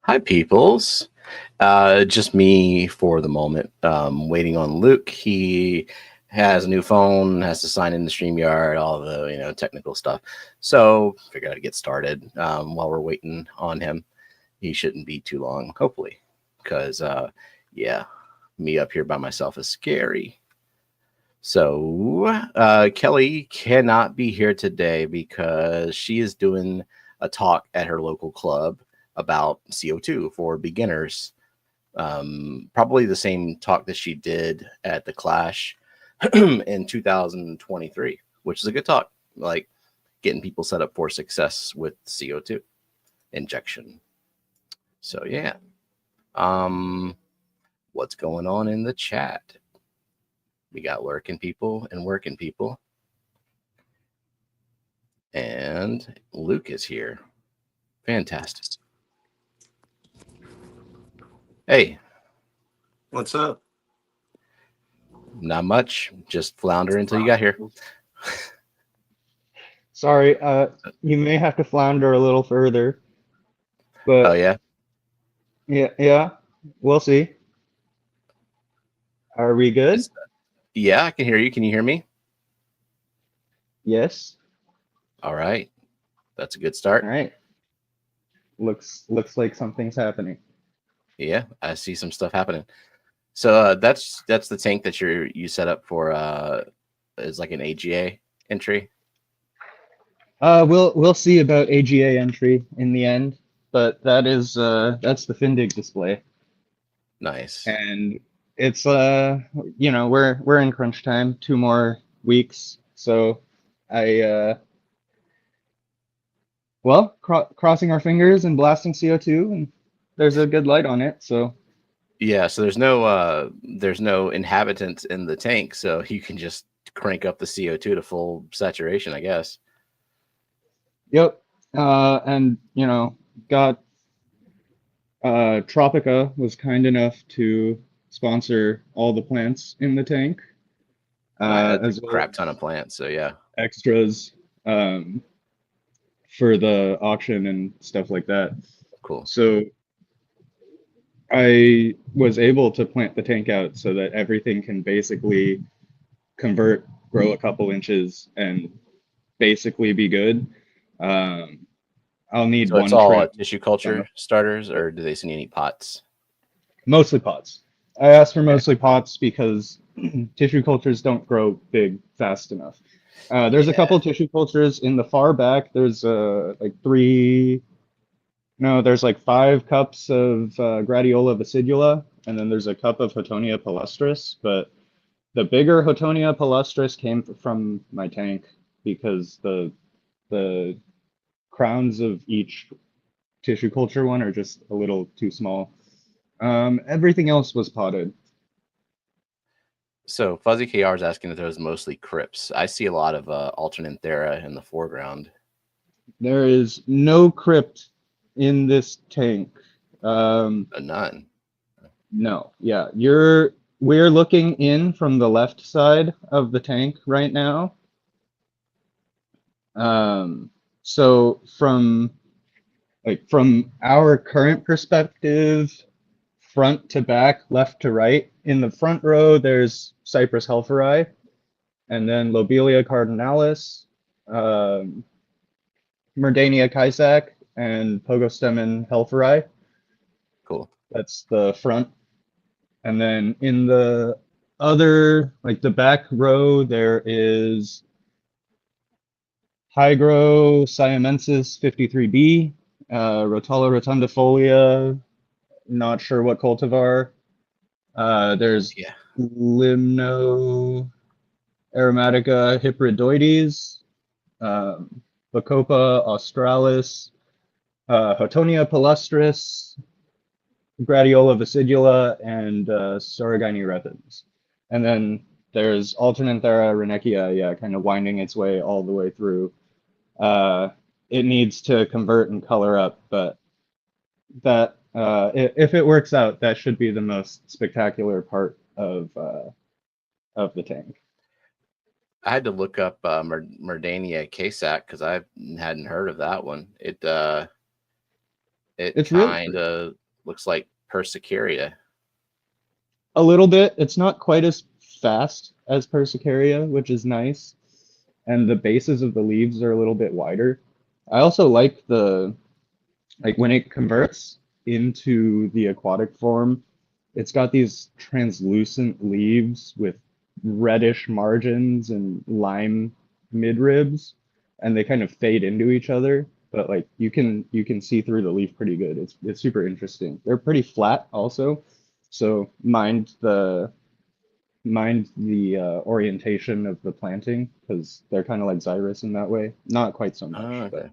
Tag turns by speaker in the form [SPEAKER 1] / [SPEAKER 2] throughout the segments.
[SPEAKER 1] Hi, peoples. Just me for the moment. Waiting on Luke. He has a new phone, has to sign in the StreamYard, all the technical stuff. So figured I'd get started while we're waiting on him. He shouldn't be too long, hopefully, because yeah, me up here by myself is scary. So Kelley cannot be here today because she is doing a talk at her local club about CO2 for beginners. Probably the same talk that she did at the Clash in 2023, which is a good talk, like getting people set up for success with CO2 injection. So yeah, what's going on in the chat? We got lurking people and working people. And Luke is here. Fantastic. Hey.
[SPEAKER 2] What's up?
[SPEAKER 1] Not much. Just flounder until you got here.
[SPEAKER 3] Sorry, you may have to flounder a little further. But
[SPEAKER 1] Oh, yeah?
[SPEAKER 3] yeah, we'll see. Are we good?
[SPEAKER 1] Yeah, I can hear you. Can you hear me?
[SPEAKER 3] Yes.
[SPEAKER 1] All right. That's a good start.
[SPEAKER 3] All right. Looks like something's happening.
[SPEAKER 1] Yeah, I see some stuff happening. So that's the tank that you set up for is like an AGA entry.
[SPEAKER 3] We'll see about AGA entry in the end, but that's the Findig display.
[SPEAKER 1] Nice.
[SPEAKER 3] And it's we're in crunch time, 2 more weeks, so crossing our fingers and blasting CO2, and there's a good light on it, so.
[SPEAKER 1] Yeah, so there's no inhabitants in the tank, so you can just crank up the CO2 to full saturation, I guess.
[SPEAKER 3] Yep. And got Tropica was kind enough to sponsor all the plants in the tank.
[SPEAKER 1] That's a crap ton of plants, so yeah.
[SPEAKER 3] Extras for the auction and stuff like that.
[SPEAKER 1] Cool.
[SPEAKER 3] So I was able to plant the tank out so that everything can basically convert, grow a couple inches, and basically be good. I'll need
[SPEAKER 1] so
[SPEAKER 3] one
[SPEAKER 1] it's all
[SPEAKER 3] trip.
[SPEAKER 1] Tissue culture starters, or do they send you any pots?
[SPEAKER 3] Mostly pots. I asked for mostly pots because tissue cultures don't grow big fast enough. There's a couple tissue cultures in the far back. There's there's like 5 cups of Gradiola vaccidula, and then there's a cup of Houtonia palustris. But the bigger Houtonia palustris came from my tank because the crowns of each tissue culture one are just a little too small. Everything else was potted.
[SPEAKER 1] So Fuzzy KR is asking if those mostly crypts. I see a lot of Alternanthera in the foreground.
[SPEAKER 3] There is no crypt in this tank.
[SPEAKER 1] None.
[SPEAKER 3] No. Yeah, we're looking in from the left side of the tank right now. So from our current perspective, front to back, left to right, in the front row there's Cypress helferi, and then Lobelia cardinalis, Merdania kaisak, and Pogostemon helferi.
[SPEAKER 1] Cool.
[SPEAKER 3] That's the front. And then in the other, like the back row, there is Hygro siamensis 53B, Rotella rotundifolia, not sure what cultivar. There's Limno aromatica hybridoides, Bacopa australis, Houtonia palustris, Gradiola vaccidula, and Soragini repens. And then there's Alternanthera renechia, kind of winding its way all the way through. It needs to convert and color up, but that if it works out, that should be the most spectacular part of the tank.
[SPEAKER 1] I had to look up Merdania kaisak because I hadn't heard of that one.
[SPEAKER 3] It's really
[SPEAKER 1] kind of looks like Persicaria.
[SPEAKER 3] a little bit. It's not quite as fast as Persicaria, which is nice. And the bases of the leaves are a little bit wider. I also like like when it converts into the aquatic form, it's got these translucent leaves with reddish margins and lime midribs, and they kind of fade into each other. But like you can see through the leaf pretty good. It's super interesting. They're pretty flat also, so mind the orientation of the planting because they're kind of like Xyrus in that way. Not quite so much,
[SPEAKER 1] Oh,
[SPEAKER 3] but
[SPEAKER 1] okay.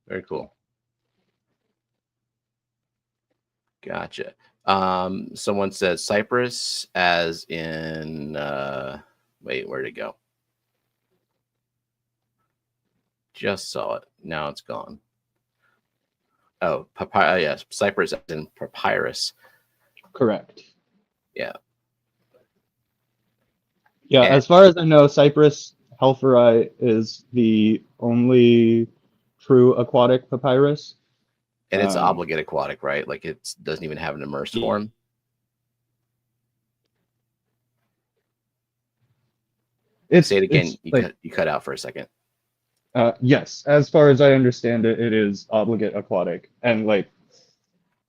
[SPEAKER 1] Very cool. Gotcha. Someone says Cypress, as in wait, where'd it go? Just saw it. Now it's gone. Oh, papyrus. Yes, Cypress as in papyrus.
[SPEAKER 3] correct.
[SPEAKER 1] Yeah.
[SPEAKER 3] Yeah,
[SPEAKER 1] And,
[SPEAKER 3] as far as I know, Cypress helferi is the only true aquatic papyrus.
[SPEAKER 1] and it's
[SPEAKER 3] Um,
[SPEAKER 1] obligate aquatic, right? Like it doesn't even have an immersed
[SPEAKER 3] Yeah.
[SPEAKER 1] form. Say it again.
[SPEAKER 3] It's like
[SPEAKER 1] You cut out for a second.
[SPEAKER 3] yes, as far as I understand it, it is obligate aquatic, and like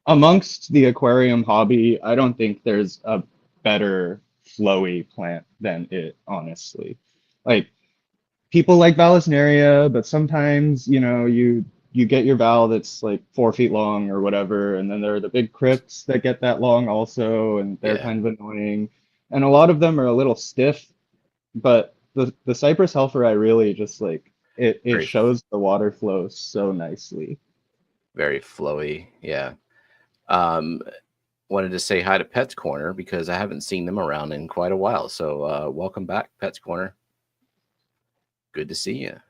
[SPEAKER 3] amongst the aquarium hobby, I don't think there's a better flowy plant than it, honestly. Like people like Vallisneria, but sometimes, you get your val that's like 4 feet long or whatever, and then there are the big crypts that get that long also, and they're
[SPEAKER 1] Yeah.
[SPEAKER 3] kind of annoying. And a lot of them are a little stiff, but the Cypress helferi really just like it
[SPEAKER 1] Very,
[SPEAKER 3] shows the water flow so nicely.
[SPEAKER 1] very flowy. Yeah. Um, Wanted to say hi to Pets Corner because I haven't seen them around in quite a while. So welcome back, Pets Corner. Good to see you.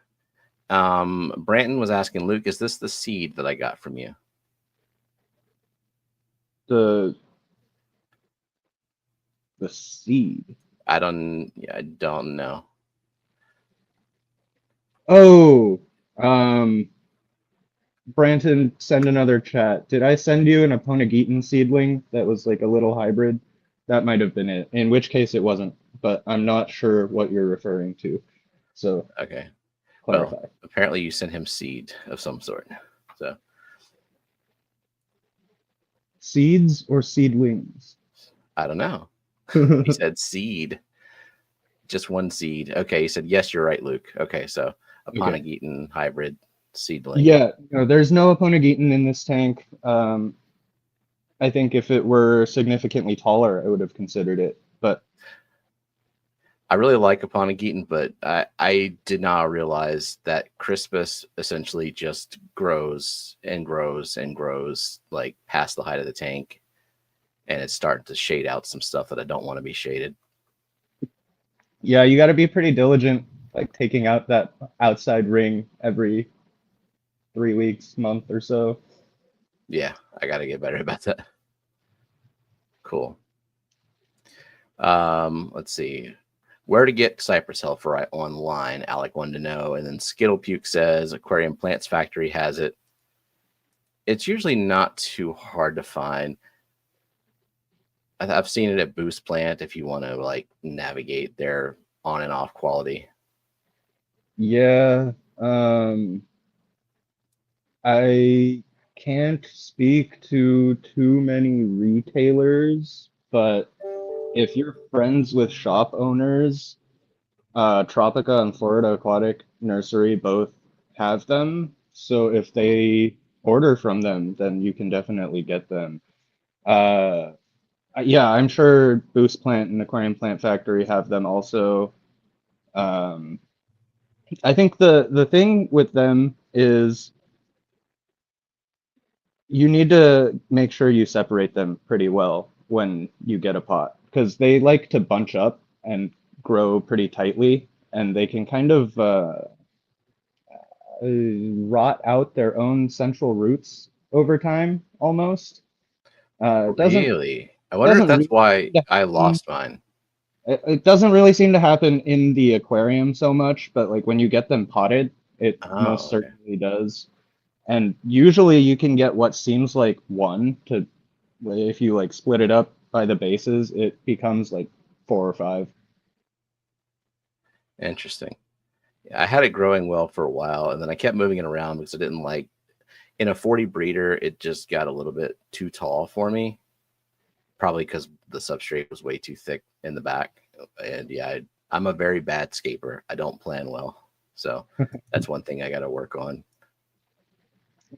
[SPEAKER 1] Branton was asking Luke, is this the seed that I got from you?
[SPEAKER 3] The seed.
[SPEAKER 1] I don't know.
[SPEAKER 3] Oh, Branton, send another chat. Did I send you an Aponogeton seedling that was like a little hybrid? That might have been it. In which case it wasn't, but I'm not sure what you're referring to. So
[SPEAKER 1] Okay.
[SPEAKER 3] clarify.
[SPEAKER 1] Well, apparently you sent him seed of some sort. So
[SPEAKER 3] Seeds or seedlings?
[SPEAKER 1] I don't know. He said seed. Just one seed. Okay, he said, yes, you're right, Luke. Okay, so Aponogeton hybrid seedling.
[SPEAKER 3] Yeah, no, there's no Aponogeton in this tank. I think if it were significantly taller, I would have considered it. But
[SPEAKER 1] I really like Aponogeton, but I did not realize that Crispus essentially just grows and grows and grows like past the height of the tank. And it's starting to shade out some stuff that I don't want to be shaded.
[SPEAKER 3] yeah, you got to be pretty diligent, like taking out that outside ring every 3 weeks, month or so.
[SPEAKER 1] Yeah, I got to get better about that. Cool. Let's see. Where to get Cypress helferi online? Alec wanted to know. And then Skittle Puke says Aquarium Plants Factory has it. It's usually not too hard to find. I've seen it at Boost Plant if you want to like navigate their on and off quality.
[SPEAKER 3] Yeah, I can't speak to too many retailers, but if you're friends with shop owners, Tropica and Florida Aquatic Nursery both have them. So if they order from them, then you can definitely get them. Uh, yeah, I'm sure Boost Plant and Aquarium Plant Factory have them also. Um, I think the thing with them is you need to make sure you separate them pretty well when you get a pot because they like to bunch up and grow pretty tightly, and they can kind of rot out their own central roots over time almost. It
[SPEAKER 1] Really? I wonder if
[SPEAKER 3] doesn't
[SPEAKER 1] that's
[SPEAKER 3] really
[SPEAKER 1] why I
[SPEAKER 3] happen.
[SPEAKER 1] lost mine.
[SPEAKER 3] It doesn't really seem to happen in the aquarium so much, but like when you get them potted, it most
[SPEAKER 1] Oh, okay.
[SPEAKER 3] certainly does. And usually you can get what seems like one to, if you like split it up by the bases, it becomes like 4 or 5.
[SPEAKER 1] Interesting. Yeah, I had it growing well for a while, and then I kept moving it around because I didn't like in a 40 breeder. It just got a little bit too tall for me, probably because the substrate was way too thick in the back. And yeah, I'm a very bad scaper. I don't plan well, so that's one thing I got to work on.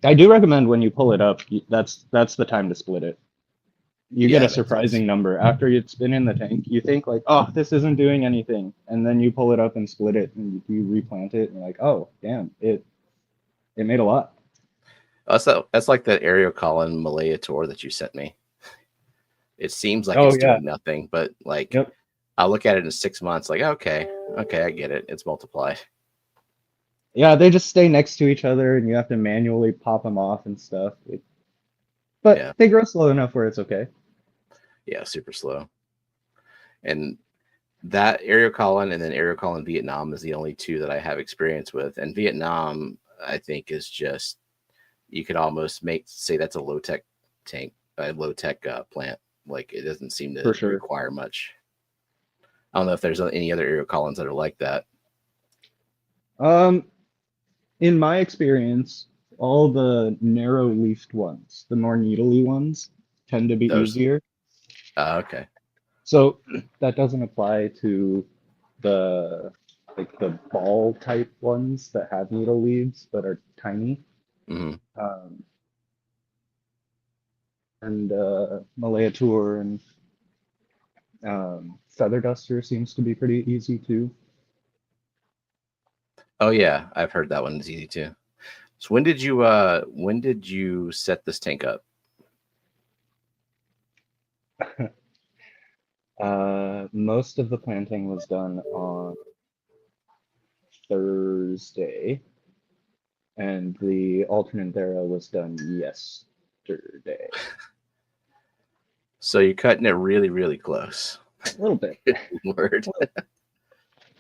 [SPEAKER 3] I do recommend when you pull it up, that's the time to split it. You get
[SPEAKER 1] Yeah,
[SPEAKER 3] a surprising number after it's been in the tank. You think like, oh, this isn't doing anything, and then you pull it up and split it, and you replant it, and you're like, oh, damn, it made a lot.
[SPEAKER 1] That's like that aerial column Malaya tour that you sent me. It seems like
[SPEAKER 3] Oh
[SPEAKER 1] it's
[SPEAKER 3] yeah,
[SPEAKER 1] doing nothing, but like
[SPEAKER 3] yep.
[SPEAKER 1] I'll look at it in 6 months, like okay, I get it. It's multiplied.
[SPEAKER 3] Yeah, they just stay next to each other, and you have to manually pop them off and stuff. But
[SPEAKER 1] Yeah,
[SPEAKER 3] they grow slow enough where it's okay.
[SPEAKER 1] yeah, super slow. And that aerial column and then aerial column Vietnam is the only two that I have experience with. And Vietnam, I think, is just you could almost say that's a low tech tank, a low tech plant. Like it doesn't seem to
[SPEAKER 3] For sure.
[SPEAKER 1] require much. I don't know if there's any other aerial columns that are like that.
[SPEAKER 3] In my experience, all the narrow-leafed ones, the more needly ones, tend to be
[SPEAKER 1] Those,
[SPEAKER 3] easier.
[SPEAKER 1] okay.
[SPEAKER 3] So that doesn't apply to the the ball type ones that have needle leaves but are tiny.
[SPEAKER 1] Hmm.
[SPEAKER 3] Um, and Malaya Tour and Feather Duster seems to be pretty easy too.
[SPEAKER 1] Oh yeah, I've heard that one is easy too. So when did you set this tank up?
[SPEAKER 3] Most of the planting was done on Thursday, and the alternate era was done yesterday.
[SPEAKER 1] So you're cutting it really, really close.
[SPEAKER 3] A little bit.
[SPEAKER 1] Word.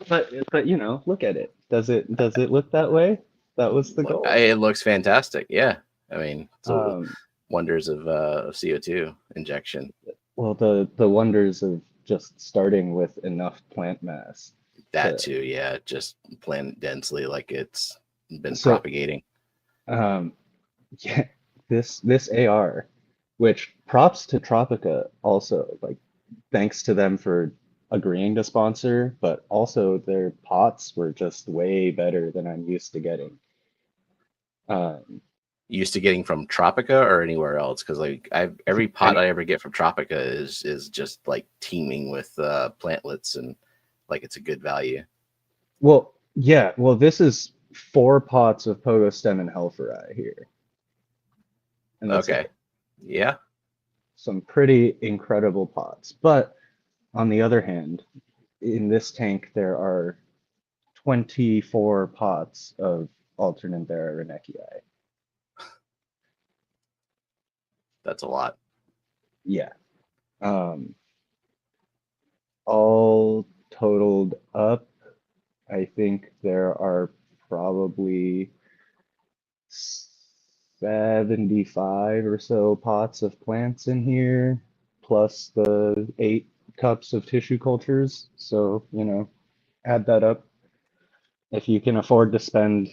[SPEAKER 3] But you know, look at it. Does it look that way? That was the goal.
[SPEAKER 1] It looks fantastic. Yeah, I mean, so
[SPEAKER 3] Um,
[SPEAKER 1] wonders of CO2 injection.
[SPEAKER 3] well, the wonders of just starting with enough plant mass.
[SPEAKER 1] That
[SPEAKER 3] To,
[SPEAKER 1] too, yeah. Just plant densely, like it's been
[SPEAKER 3] so,
[SPEAKER 1] propagating.
[SPEAKER 3] yeah, this AR, which props to Tropica also, like thanks to them for agreeing to sponsor, but also their pots were just way better than I'm used to getting.
[SPEAKER 1] Used to getting from Tropica or anywhere else, because like every pot I ever get from Tropica is just like teeming with plantlets and like it's a good value.
[SPEAKER 3] Well, yeah, well, this is 4 pots of Pogo Stem and Helphori here. And that's
[SPEAKER 1] Okay. Yeah.
[SPEAKER 3] some pretty incredible pots. But on the other hand, in this tank, there are 24 pots of Alternanthera Renekii.
[SPEAKER 1] That's a lot.
[SPEAKER 3] Yeah. All totaled up, I think there are probably 75 or so pots of plants in here, plus the 8 cups of tissue cultures. So, you know, add that up. If you can afford to spend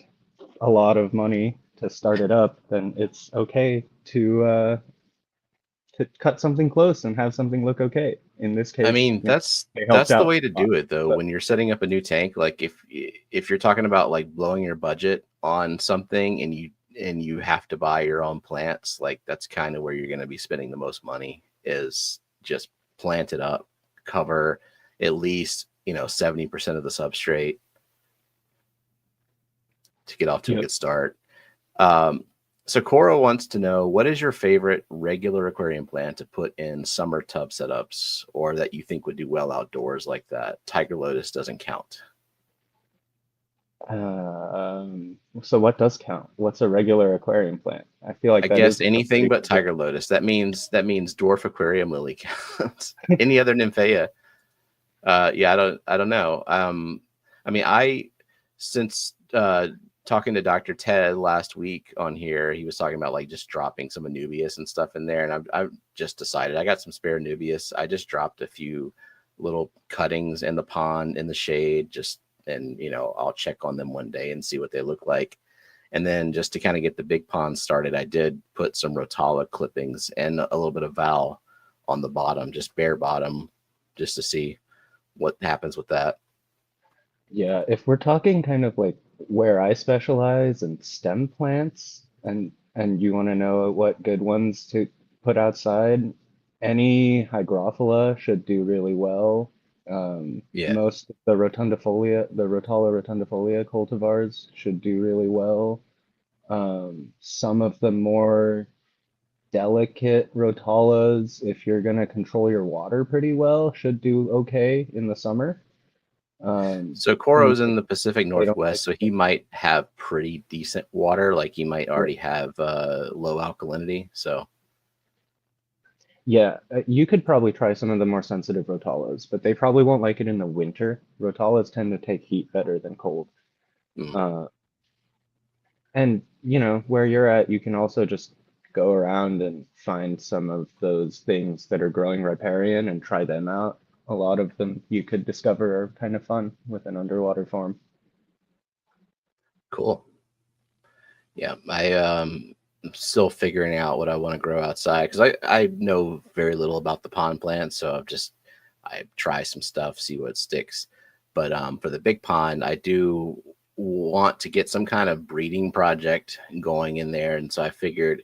[SPEAKER 3] a lot of money to start it up, then it's okay to cut something close and have something look okay. In this case,
[SPEAKER 1] I mean,
[SPEAKER 3] you know,
[SPEAKER 1] that's
[SPEAKER 3] they helped
[SPEAKER 1] the
[SPEAKER 3] out
[SPEAKER 1] way
[SPEAKER 3] a
[SPEAKER 1] to
[SPEAKER 3] lot.
[SPEAKER 1] do it though.
[SPEAKER 3] But
[SPEAKER 1] When you're setting up a new tank, like if you're talking about like blowing your budget on something and you have to buy your own plants, like that's kind of where you're going to be spending the most money, is just plant it up, cover at least 70% of the substrate to get off to a
[SPEAKER 3] yep.
[SPEAKER 1] good start. So Cora wants to know, what is your favorite regular aquarium plant to put in summer tub setups, or that you think would do well outdoors like that? Tiger Lotus doesn't count.
[SPEAKER 3] So what does count? What's a regular aquarium plant? I feel like
[SPEAKER 1] I
[SPEAKER 3] that
[SPEAKER 1] guess
[SPEAKER 3] is a
[SPEAKER 1] anything
[SPEAKER 3] pretty
[SPEAKER 1] but
[SPEAKER 3] good
[SPEAKER 1] Tiger Lotus. That means dwarf aquarium lily counts. Any other nymphaea? Yeah, I don't know. I mean, since talking to Dr. Ted last week on here, he was talking about like just dropping some Anubias and stuff in there. And I've just decided I got some spare Anubias. I just dropped a few little cuttings in the pond in the shade, and I'll check on them one day and see what they look like. And then just to kind of get the big pond started, I did put some Rotala clippings and a little bit of Val on the bottom, just bare bottom, just to see what happens with that.
[SPEAKER 3] Yeah, if we're talking kind of like where I specialize in stem plants and you want to know what good ones to put outside, any hygrophila should do really well.
[SPEAKER 1] Yeah.
[SPEAKER 3] Most of the Rotala rotundifolia cultivars should do really well. Some of the more delicate rotalas, if you're going to control your water pretty well, should do okay in the summer.
[SPEAKER 1] So Coro's in
[SPEAKER 3] They
[SPEAKER 1] the Pacific
[SPEAKER 3] don't like,
[SPEAKER 1] Northwest, so he might have pretty decent water. Like he might already have low alkalinity. So
[SPEAKER 3] yeah, you could probably try some of the more sensitive rotalas, but they probably won't like it in the winter. Rotalas tend to take heat better than cold. Uh, and where you're at, you can also just go around and find some of those things that are growing riparian and try them out. A lot of them you could discover are kind of fun with an underwater farm.
[SPEAKER 1] cool. Yeah, I'm still figuring out what I want to grow outside because I know very little about the pond plants, so I try some stuff, see what sticks. But for the big pond, I do want to get some kind of breeding project going in there, and so I figured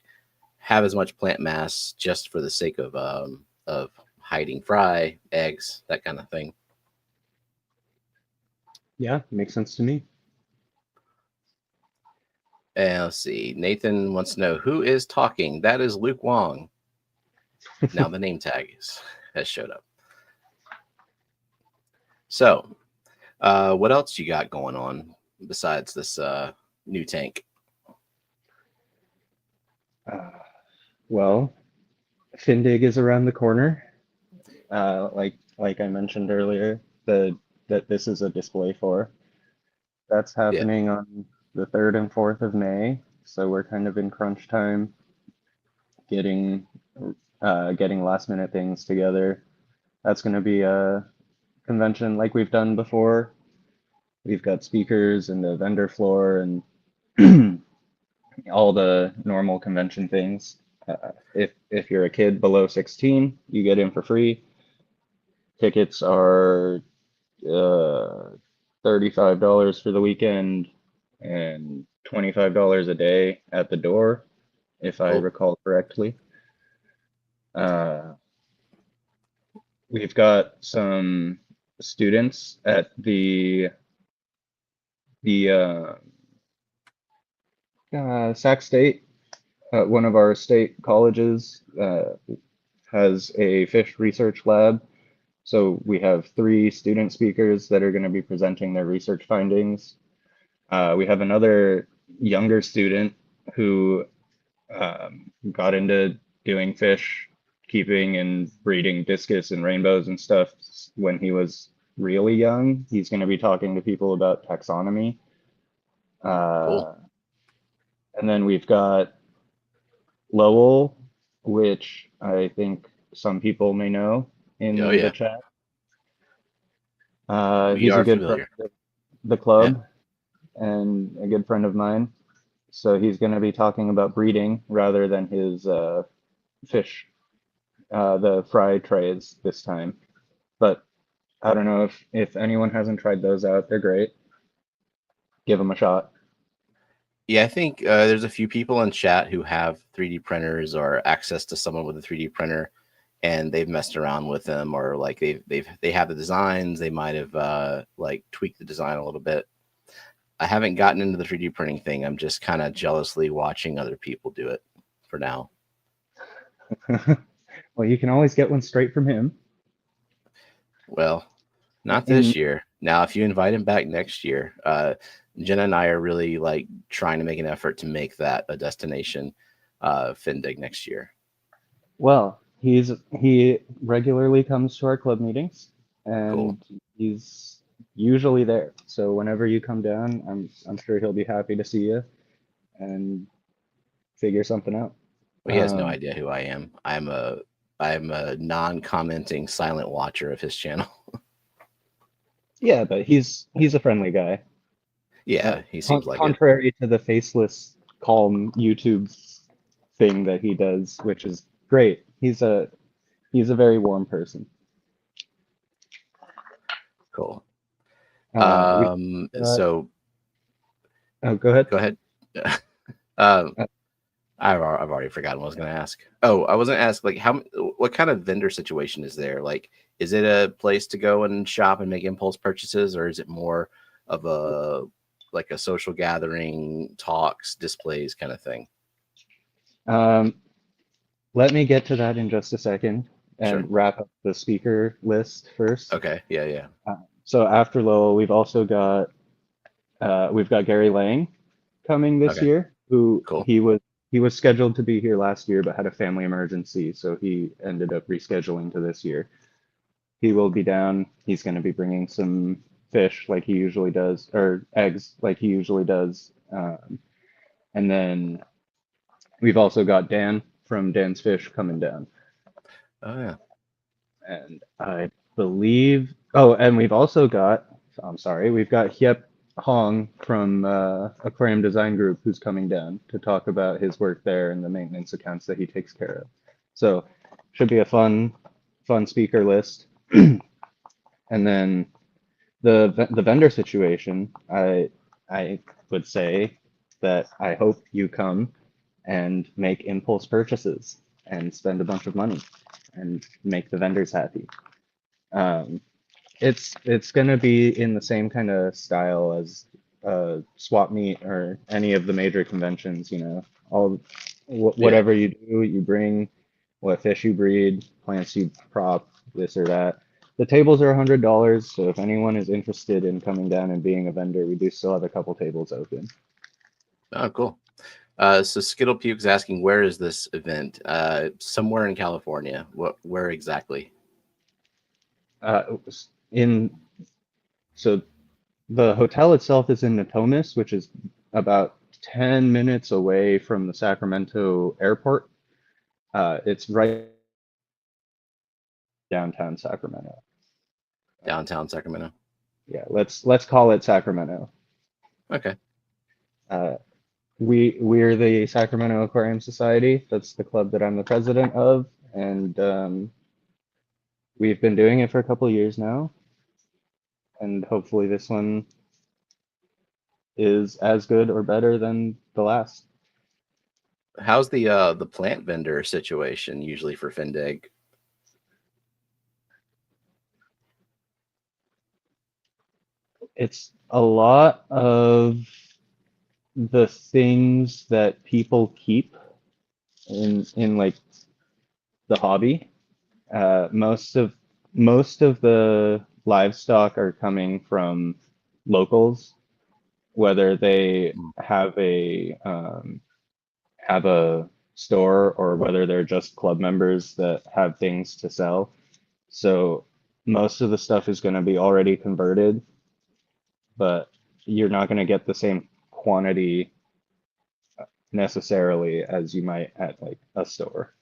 [SPEAKER 1] have as much plant mass just for the sake of hiding fry, eggs, that kind of thing.
[SPEAKER 3] Yeah, makes sense to me.
[SPEAKER 1] And let's see. Nathan wants to know who is talking. That is Luke Wang. Now the name tag has showed up. So, what else you got going on besides this new tank?
[SPEAKER 3] Well, Findig is around the corner. Like I mentioned earlier, that this is a display for. That's happening on the 3rd and 4th of May. So we're kind of in crunch time, getting last minute things together. That's going to be a convention like we've done before. We've got speakers and the vendor floor and all the normal convention things. If you're a kid below 16, you get in for free. Tickets are $35 for the weekend and $25 a day at the door, if I recall correctly. We've got some students at the Sac State, one of our state colleges, has a fish research lab. So we have 3 student speakers that are going to be presenting their research findings. We have another younger student who got into doing fish keeping and breeding discus and rainbows and stuff when he was really young. He's going to be talking to people about taxonomy.
[SPEAKER 1] Cool.
[SPEAKER 3] And then we've got Lowell, which I think some people may know in the chat. He's a good friend of the club and a good friend of mine. So he's going to be talking about breeding rather than his fish, the fry trays this time. But I don't know if anyone hasn't tried those out. They're great. Give them a shot.
[SPEAKER 1] Yeah, I think there's a few people in chat who have 3D printers or access to someone with a 3D printer, and they've messed around with them, or like they have the designs. They might have like tweaked the design a little bit. I haven't gotten into the 3D printing thing. I'm just kind of jealously watching other people do it for now.
[SPEAKER 3] Well, you can always get one straight from him.
[SPEAKER 1] Well, not this year. Now, if you invite him back next year, Jenna and I are really like trying to make an effort to make that a destination Findig next year.
[SPEAKER 3] Well, he regularly comes to our club meetings, and he's usually there. So whenever you come down, I'm sure he'll be happy to see you and figure something out.
[SPEAKER 1] Well, he has no idea who I am. I'm a non-commenting silent watcher of his channel.
[SPEAKER 3] Yeah, but he's a friendly guy.
[SPEAKER 1] Yeah, he seems like it.
[SPEAKER 3] Contrary to the faceless, calm YouTube thing that he does, which is great. He's a very warm person.
[SPEAKER 1] Cool.
[SPEAKER 3] We
[SPEAKER 1] So
[SPEAKER 3] oh, go ahead.
[SPEAKER 1] go ahead.
[SPEAKER 3] Uh,
[SPEAKER 1] I've already forgotten what I was going to ask. Oh, I was going to ask, like, what kind of vendor situation is there? Like, is it a place to go and shop and make impulse purchases, or is it more of a like a social gathering, talks, displays kind of thing?
[SPEAKER 3] Let me get to that in just a second and
[SPEAKER 1] Sure.
[SPEAKER 3] wrap up the speaker list first.
[SPEAKER 1] Okay. Yeah.
[SPEAKER 3] So after Lowell, we've got Gary Lang coming this
[SPEAKER 1] Okay.
[SPEAKER 3] year, who
[SPEAKER 1] Cool.
[SPEAKER 3] he was scheduled to be here last year but had a family emergency, so he ended up rescheduling to this year. He will be down. He's going to be bringing some fish like he usually does, or eggs like he usually does. And then we've also got Dan from Dan's Fish coming down.
[SPEAKER 1] Oh yeah.
[SPEAKER 3] And I believe, oh, and we've also got, I'm sorry, we've got Hyep Hong from Aquarium Design Group who's coming down to talk about his work there and the maintenance accounts that he takes care of. So should be a fun speaker list. And then the vendor situation, I would say that I hope you come and make impulse purchases and spend a bunch of money and make the vendors happy. It's gonna be in the same kind of style as swap meet or any of the major conventions. You know, whatever you do, you bring what fish you breed, plants you prop, this or that. The tables are $100, so if anyone is interested in coming down and being a vendor, we do still have a couple tables open.
[SPEAKER 1] Oh, cool. So Skittle Puke's asking, where is this event? Somewhere in California. Where exactly?
[SPEAKER 3] So the hotel itself is in Natomas, which is about 10 minutes away from the Sacramento airport. It's right downtown Sacramento.
[SPEAKER 1] Downtown Sacramento.
[SPEAKER 3] Yeah, let's call it Sacramento.
[SPEAKER 1] Okay.
[SPEAKER 3] We're the Sacramento Aquarium Society. That's the club that I'm the president of, and we've been doing it for a couple of years now, and hopefully this one is as good or better than the last.
[SPEAKER 1] How's the plant vendor situation usually for Findag?
[SPEAKER 3] It's a lot of the things that people keep in like the hobby. Most of the livestock are coming from locals, whether they have a store or whether they're just club members that have things to sell. So most of the stuff is going to be already converted, but you're not going to get the same quantity necessarily as you might at like a store.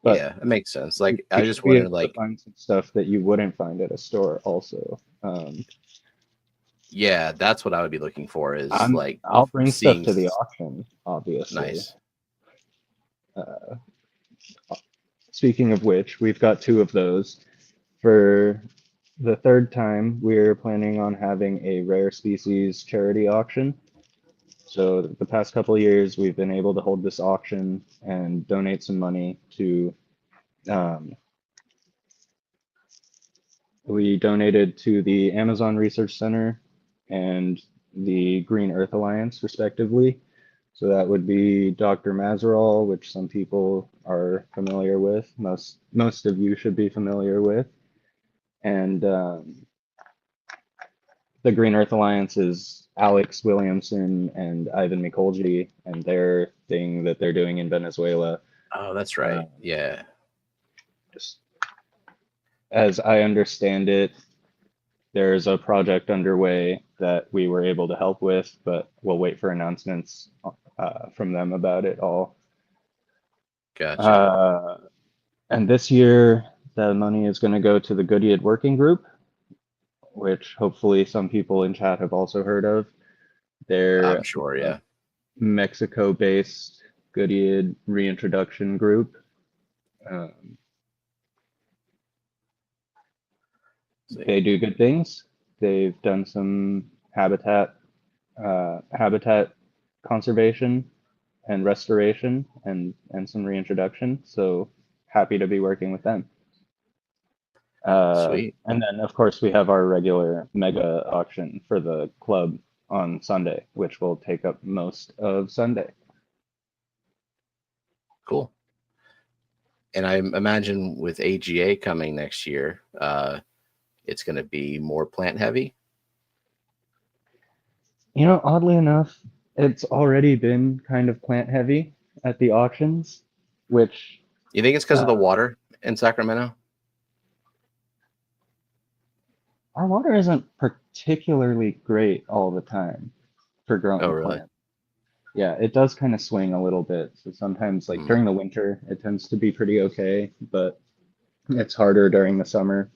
[SPEAKER 3] But
[SPEAKER 1] yeah, it makes sense. Like I
[SPEAKER 3] you
[SPEAKER 1] just
[SPEAKER 3] should be
[SPEAKER 1] wondered,
[SPEAKER 3] able to
[SPEAKER 1] like,
[SPEAKER 3] find some stuff that you wouldn't find at a store also.
[SPEAKER 1] yeah, that's what I would be looking for is like
[SPEAKER 3] I'll bring stuff
[SPEAKER 1] seeing
[SPEAKER 3] to the auction, obviously.
[SPEAKER 1] nice.
[SPEAKER 3] Speaking of which, we've got two of those. For the third time, we're planning on having a rare species charity auction. So the past couple of years, we've been able to hold this auction and donate some money to. We donated to the Amazon Research Center and the Green Earth Alliance, respectively. So that would be Dr. Mazerol, which some people are familiar with. Most of you should be familiar with. And the Green Earth Alliance is Alex Williamson and Ivan Mikolji and their thing that they're doing in Venezuela.
[SPEAKER 1] Oh, that's right. Yeah.
[SPEAKER 3] Just as I understand it, there's a project underway that we were able to help with, but we'll wait for announcements from them about it all.
[SPEAKER 1] Gotcha.
[SPEAKER 3] And this year, the money is going to go to the Goodyear Working Group, which hopefully some people in chat have also heard of.
[SPEAKER 1] I'm
[SPEAKER 3] They're
[SPEAKER 1] sure,
[SPEAKER 3] a
[SPEAKER 1] yeah.
[SPEAKER 3] Mexico-based Goodyear reintroduction group. They do good things. They've done some habitat conservation and restoration and some reintroduction. So happy to be working with them.
[SPEAKER 1] Sweet.
[SPEAKER 3] And then, of course, we have our regular mega auction for the club on Sunday, which will take up most of Sunday.
[SPEAKER 1] Cool. And I imagine with AGA coming next year, it's going to be more plant heavy.
[SPEAKER 3] You know, oddly enough, it's already been kind of plant heavy at the auctions, which
[SPEAKER 1] You think it's because of the water in Sacramento?
[SPEAKER 3] our water isn't particularly great all the time for growing
[SPEAKER 1] Oh, really?
[SPEAKER 3] plants. Yeah, it does kind of swing a little bit. So sometimes, like during the winter, it tends to be pretty okay, but it's harder during the summer.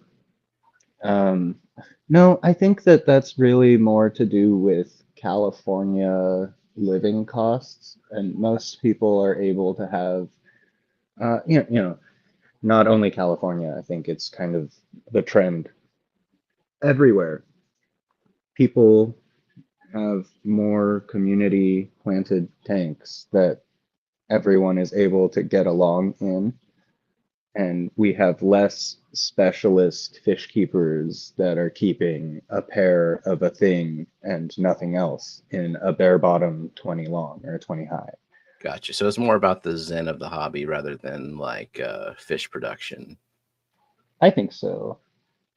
[SPEAKER 3] No, I think that that's really more to do with California living costs, and most people are able to have, not only California. I think it's kind of the trend everywhere. People have more community planted tanks that everyone is able to get along in. And we have less specialist fish keepers that are keeping a pair of a thing and nothing else in a bare bottom 20 long or 20 high.
[SPEAKER 1] Gotcha. So it's more about the zen of the hobby rather than like fish production.
[SPEAKER 3] I think so.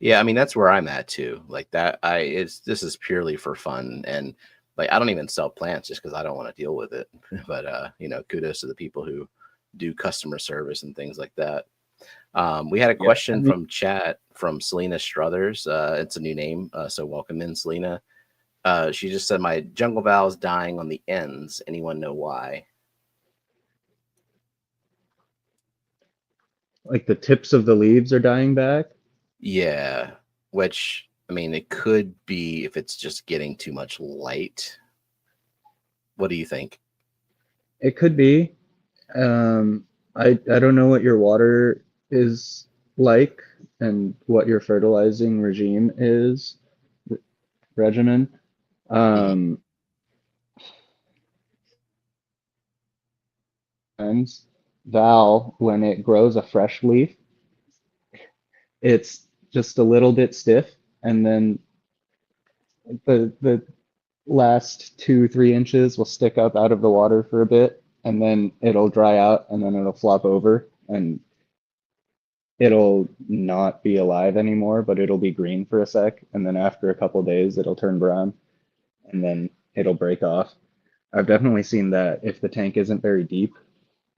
[SPEAKER 1] Yeah, I mean that's where I'm at too. Like that, this is purely for fun, and like I don't even sell plants just because I don't want to deal with it. But kudos to the people who do customer service and things like that. We had a question from chat from Selena Struthers. It's a new name, so welcome in, Selena. She just said, my jungle valve's dying on the ends. Anyone know why?
[SPEAKER 3] Like the tips of the leaves are dying back?
[SPEAKER 1] Yeah, which, I mean, it could be if it's just getting too much light. What do you think?
[SPEAKER 3] It could be. I don't know what your water is like and what your fertilizing regime is, regimen. And Val, when it grows a fresh leaf, it's just a little bit stiff, and then the last 2-3 inches will stick up out of the water for a bit, and then it'll dry out, and then it'll flop over, and it'll not be alive anymore, but it'll be green for a sec, and then after a couple days it'll turn brown, and then it'll break off. I've definitely seen that if the tank isn't very deep.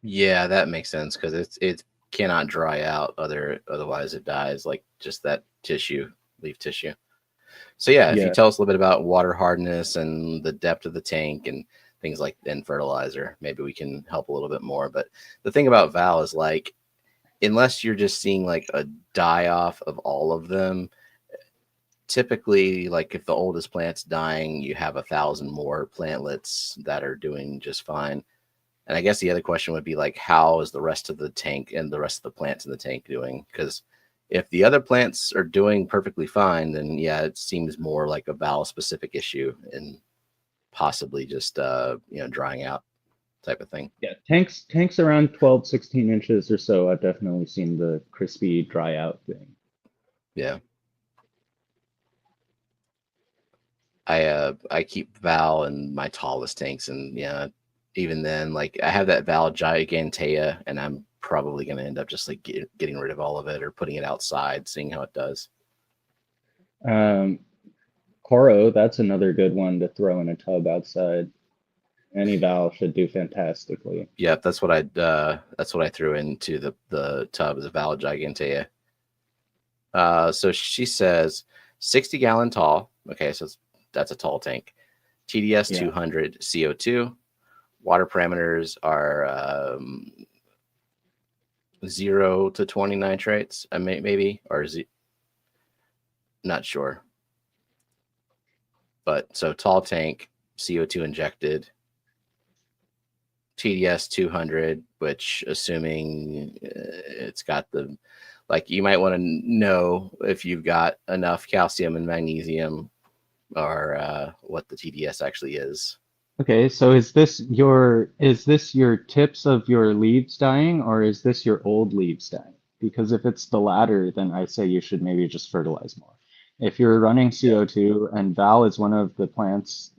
[SPEAKER 1] Yeah, that makes sense because it cannot dry out otherwise it dies, like just that tissue, leaf tissue. So yeah, if you tell us a little bit about water hardness and the depth of the tank and things like and fertilizer, maybe we can help a little bit more. But the thing about Val is like, unless you're just seeing like a die off of all of them, typically like if the oldest plant's dying, you have 1,000 more plantlets that are doing just fine. And I guess the other question would be like, how is the rest of the tank and the rest of the plants in the tank doing? Because if the other plants are doing perfectly fine, then yeah, it seems more like a Val specific issue and possibly just drying out type of thing.
[SPEAKER 3] Yeah, tanks around 12-16 inches or so. I've definitely seen the crispy dry out thing.
[SPEAKER 1] Yeah. I keep Val in my tallest tanks, and yeah, even then, like I have that Val Gigantea, and I'm probably going to end up just like getting rid of all of it or putting it outside, seeing how it does.
[SPEAKER 3] Coro, that's another good one to throw in a tub outside. Any Val should do fantastically.
[SPEAKER 1] Yeah, that's what I threw into the tub, is a Val Gigantea. So she says, 60-gallon tall. Okay, so that's a tall tank. TDS
[SPEAKER 3] Yeah.
[SPEAKER 1] 200 CO2. Water parameters are 0 to 20 nitrates, maybe, or is it? Not sure. But so tall tank, CO2 injected, TDS 200, which assuming it's got the, like, you might want to know if you've got enough calcium and magnesium, or what the TDS actually is.
[SPEAKER 3] Okay, so is this your tips of your leaves dying, or is this your old leaves dying? Because if it's the latter, then I say you should maybe just fertilize more. If you're running CO2, and Val is one of the plants,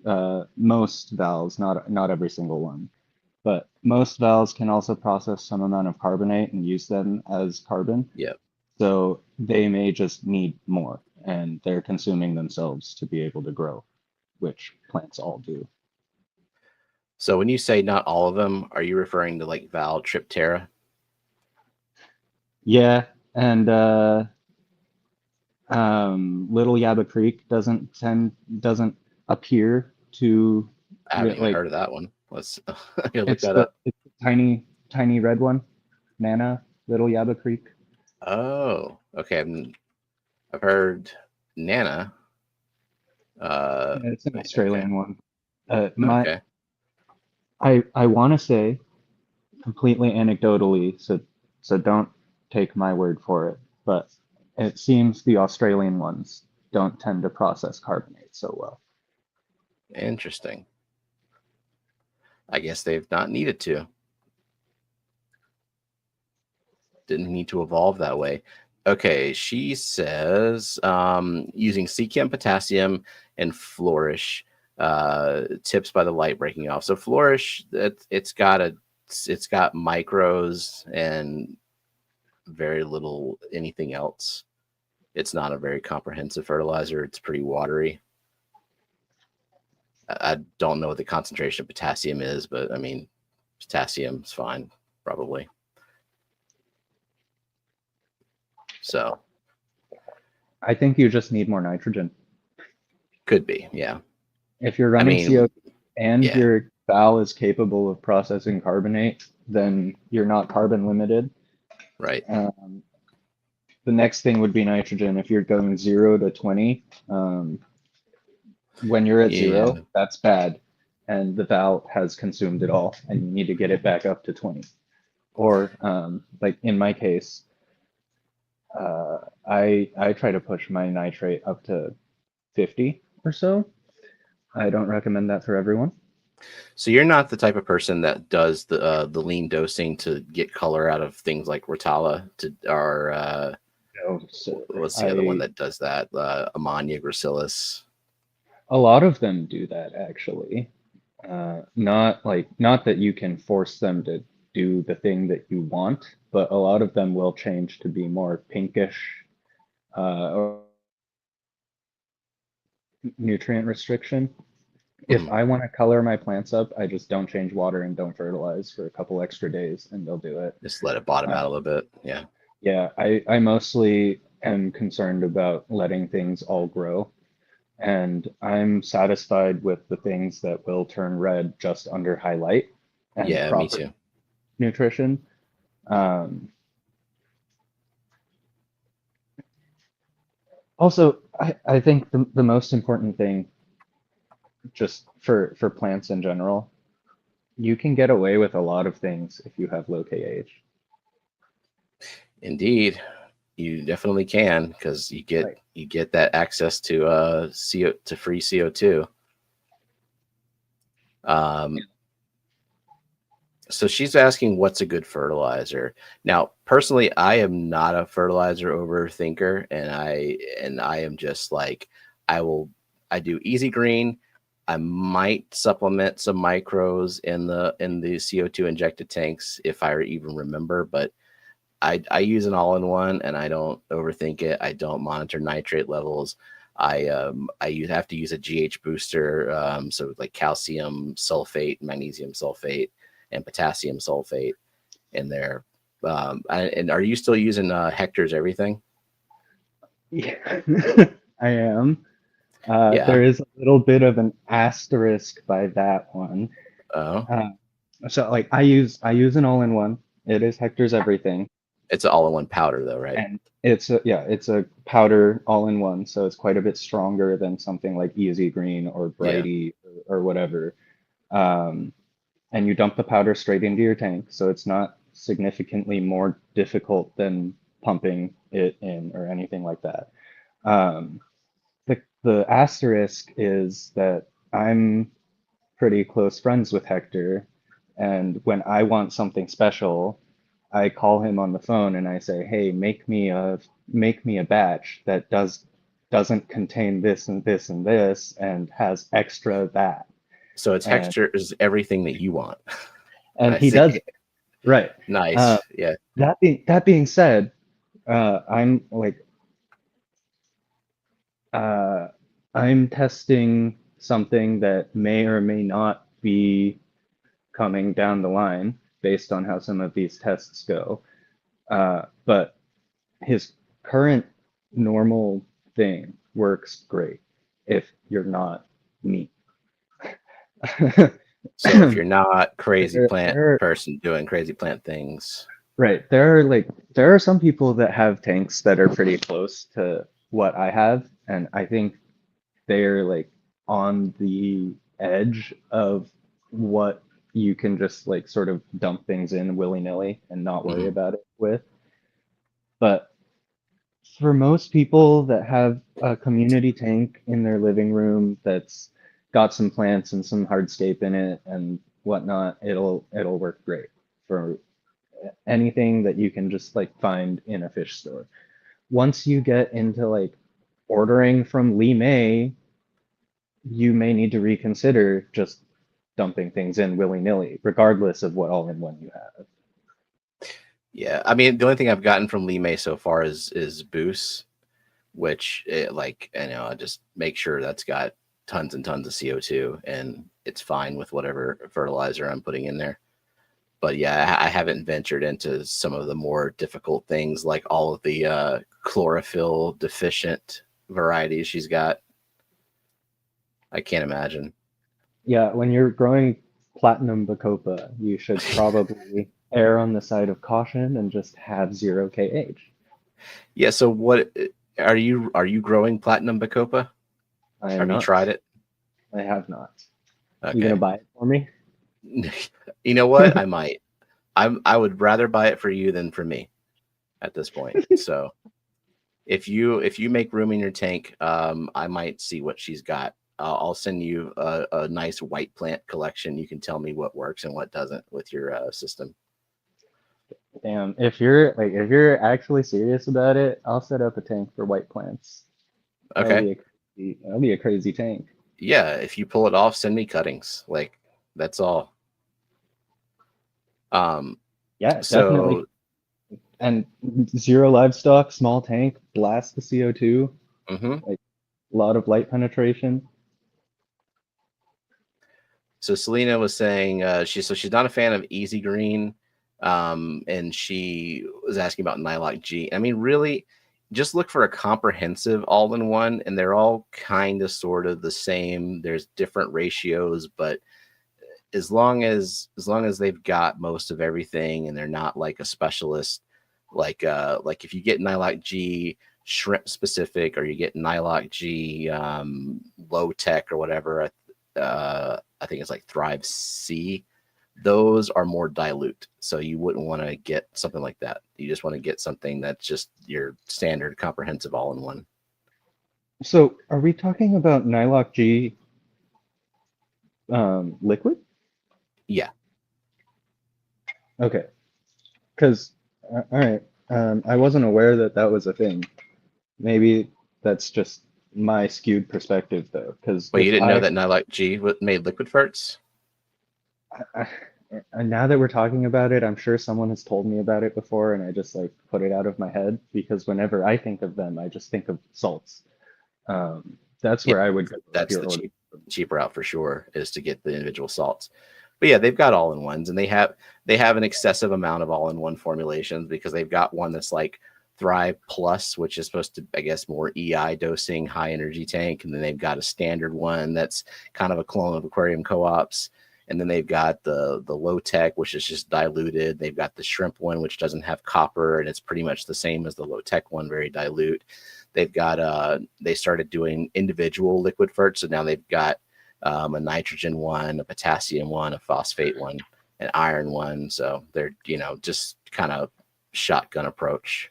[SPEAKER 3] most valves, not every single one, but most valves can also process some amount of carbonate and use them as carbon.
[SPEAKER 1] Yep.
[SPEAKER 3] So they may just need more, and they're consuming themselves to be able to grow, which plants all do.
[SPEAKER 1] So when you say not all of them, are you referring to like Val Triptera?
[SPEAKER 3] Yeah, and Little Yabba Creek doesn't appear to
[SPEAKER 1] I haven't even
[SPEAKER 3] like
[SPEAKER 1] heard of that one. Let's look
[SPEAKER 3] it's
[SPEAKER 1] that up.
[SPEAKER 3] the tiny red one, Nana, Little Yabba Creek.
[SPEAKER 1] Oh, okay. I've heard Nana.
[SPEAKER 3] Yeah, it's an
[SPEAKER 1] Okay.
[SPEAKER 3] Australian one.
[SPEAKER 1] Okay.
[SPEAKER 3] I want to say completely anecdotally, so don't take my word for it, but it seems the Australian ones don't tend to process carbonate so well.
[SPEAKER 1] Interesting. I guess they've not needed to. Didn't need to evolve that way. Okay, she says using Sechem potassium and Flourish, tips by the light breaking off. So Flourish, it's got micros and very little anything else. It's not a very comprehensive fertilizer. It's pretty watery. I don't know what the concentration of potassium is, but I mean, potassium's fine, probably. So
[SPEAKER 3] I think you just need more nitrogen.
[SPEAKER 1] could be, yeah.
[SPEAKER 3] If you're running
[SPEAKER 1] mean,
[SPEAKER 3] CO2 and
[SPEAKER 1] yeah.
[SPEAKER 3] your valve is capable of processing carbonate, then you're not carbon limited.
[SPEAKER 1] Right.
[SPEAKER 3] The next thing would be nitrogen. If you're going 0 to 20, when you're at 0, that's bad, and the valve has consumed it all, and you need to get it back up to 20. Or like in my case, I try to push my nitrate up to 50 or so. I don't recommend that for everyone.
[SPEAKER 1] So you're not the type of person that does the lean dosing to get color out of things like Rotala, or
[SPEAKER 3] No, so
[SPEAKER 1] what's the other one that does that? Ammonia gracilis.
[SPEAKER 3] A lot of them do that actually. Not that you can force them to do the thing that you want, but a lot of them will change to be more pinkish, or nutrient restriction. If I want to color my plants up, I just don't change water and don't fertilize for a couple extra days, and they'll do it.
[SPEAKER 1] Just let it bottom out a little bit. Yeah.
[SPEAKER 3] Yeah, I mostly am concerned about letting things all grow, and I'm satisfied with the things that will turn red just under highlight and
[SPEAKER 1] Yeah, me too.
[SPEAKER 3] nutrition. Also, I think the most important thing, just for plants in general, you can get away with a lot of things if you have low KH.
[SPEAKER 1] Indeed, you definitely can, because you get that access to free CO2. So she's asking what's a good fertilizer. Now, personally, I am not a fertilizer overthinker, and I am just like, I do easy green. I might supplement some micros in the CO2 injected tanks if I even remember, but I use an all-in-one, and I don't overthink it. I don't monitor nitrate levels. I have to use a GH booster, so like calcium sulfate, magnesium sulfate, and potassium sulfate in there. And are you still using Hector's everything?
[SPEAKER 3] Yeah. I am.
[SPEAKER 1] Yeah.
[SPEAKER 3] There is a little bit of an asterisk by that one.
[SPEAKER 1] Oh,
[SPEAKER 3] Uh, so like I use an all-in-one. It is Hector's everything,
[SPEAKER 1] it's an all-in-one powder though, right?
[SPEAKER 3] and it's a powder all-in-one, so it's quite a bit stronger than something like Easy Green or
[SPEAKER 1] Yeah.
[SPEAKER 3] Brighty or whatever. Um, and you dump the powder straight into your tank, so it's not significantly more difficult than pumping it in or anything like that. Um, the asterisk is that I'm pretty close friends with Hector, and when I want something special, I call him on the phone and I say, "Hey, make me a batch that doesn't contain this and this and this and has extra that."
[SPEAKER 1] So its
[SPEAKER 3] And
[SPEAKER 1] texture is everything that you want.
[SPEAKER 3] and
[SPEAKER 1] I
[SPEAKER 3] he
[SPEAKER 1] see.
[SPEAKER 3] does it. Right.
[SPEAKER 1] Nice. Yeah.
[SPEAKER 3] That being said, I'm like uh, I'm testing something that may or may not be coming down the line based on how some of these tests go. But his current normal thing works great if you're not me.
[SPEAKER 1] So if you're not crazy
[SPEAKER 3] there,
[SPEAKER 1] plant
[SPEAKER 3] there,
[SPEAKER 1] person doing crazy plant things,
[SPEAKER 3] right. There are some people that have tanks that are pretty close to what I have, and I think they're like on the edge of what you can just like sort of dump things in willy-nilly and not worry
[SPEAKER 1] mhm.
[SPEAKER 3] about it with. But for most people that have a community tank in their living room that's got some plants and some hardscape in it and whatnot, it'll work great for anything that you can just like find in a fish store. Once you get into like ordering from Lee May, you may need to reconsider just dumping things in willy-nilly, regardless of what all-in-one you have.
[SPEAKER 1] Yeah. I mean, the only thing I've gotten from Lee May so far is Boost, which I just make sure that's got tons and tons of CO2 and it's fine with whatever fertilizer I'm putting in there. But yeah, I haven't ventured into some of the more difficult things like all of the chlorophyll deficient varieties she's got. I can't imagine.
[SPEAKER 3] Yeah, when you're growing platinum bacopa, you should probably err on the side of caution and just have 0 kh.
[SPEAKER 1] Yeah. So what are you growing platinum bacopa?
[SPEAKER 3] I am
[SPEAKER 1] Have you
[SPEAKER 3] not.
[SPEAKER 1] tried it?
[SPEAKER 3] I have not. You gonna
[SPEAKER 1] Okay.
[SPEAKER 3] buy it for me?
[SPEAKER 1] You know what? I might. I would rather buy it for you than for me at this point. So if you make room in your tank, I might see what she's got. I'll send you a nice white plant collection. You can tell me what works and what doesn't with your system.
[SPEAKER 3] Damn, if you're actually serious about it, I'll set up a tank for white plants. That'll
[SPEAKER 1] Okay.
[SPEAKER 3] be a crazy tank.
[SPEAKER 1] Yeah. If you pull it off, send me cuttings. Like that's all. Um.
[SPEAKER 3] Yeah, definitely.
[SPEAKER 1] So.
[SPEAKER 3] And 0 livestock, small tank, blast the CO2,
[SPEAKER 1] Mhm.
[SPEAKER 3] like a lot of light penetration.
[SPEAKER 1] So Selena was saying she's not a fan of Easy Green, and she was asking about Nylock G. I mean, really, just look for a comprehensive all-in-one, and they're all kind of sort of the same. There's different ratios, but as long as they've got most of everything, and they're not like a specialist, like if you get Nylock G shrimp specific, or you get Nylock G low tech or whatever. I think it's like Thrive C. Those are more dilute, so you wouldn't want to get something like that. You just want to get something that's just your standard comprehensive all-in-one.
[SPEAKER 3] So, are we talking about Nylock G liquid?
[SPEAKER 1] Yeah,
[SPEAKER 3] Okay, because all right, I wasn't aware that that was a thing. Maybe that's just my skewed perspective, though. Because
[SPEAKER 1] but you didn't know that Nylock G made liquid ferts?
[SPEAKER 3] I, and now that we're talking about it, I'm sure someone has told me about it before, and I just like put it out of my head because whenever I think of them, I just think of salts. That's
[SPEAKER 1] Yeah,
[SPEAKER 3] where I would go if
[SPEAKER 1] that's
[SPEAKER 3] you're
[SPEAKER 1] the
[SPEAKER 3] ordering.
[SPEAKER 1] cheap route for sure, is to get the individual salts. But yeah, they've got all-in-ones, and they have an excessive amount of all-in-one formulations because they've got one that's like Thrive Plus, which is supposed to, I guess, more EI dosing, high energy tank. And then they've got a standard one that's kind of a clone of Aquarium Co-ops. And then they've got the low tech, which is just diluted. They've got the shrimp one, which doesn't have copper, and it's pretty much the same as the low tech one, very dilute. They've got they started doing individual liquid ferts, so now they've got a nitrogen one, a potassium one, a phosphate one, an iron one. So they're just kind of shotgun approach.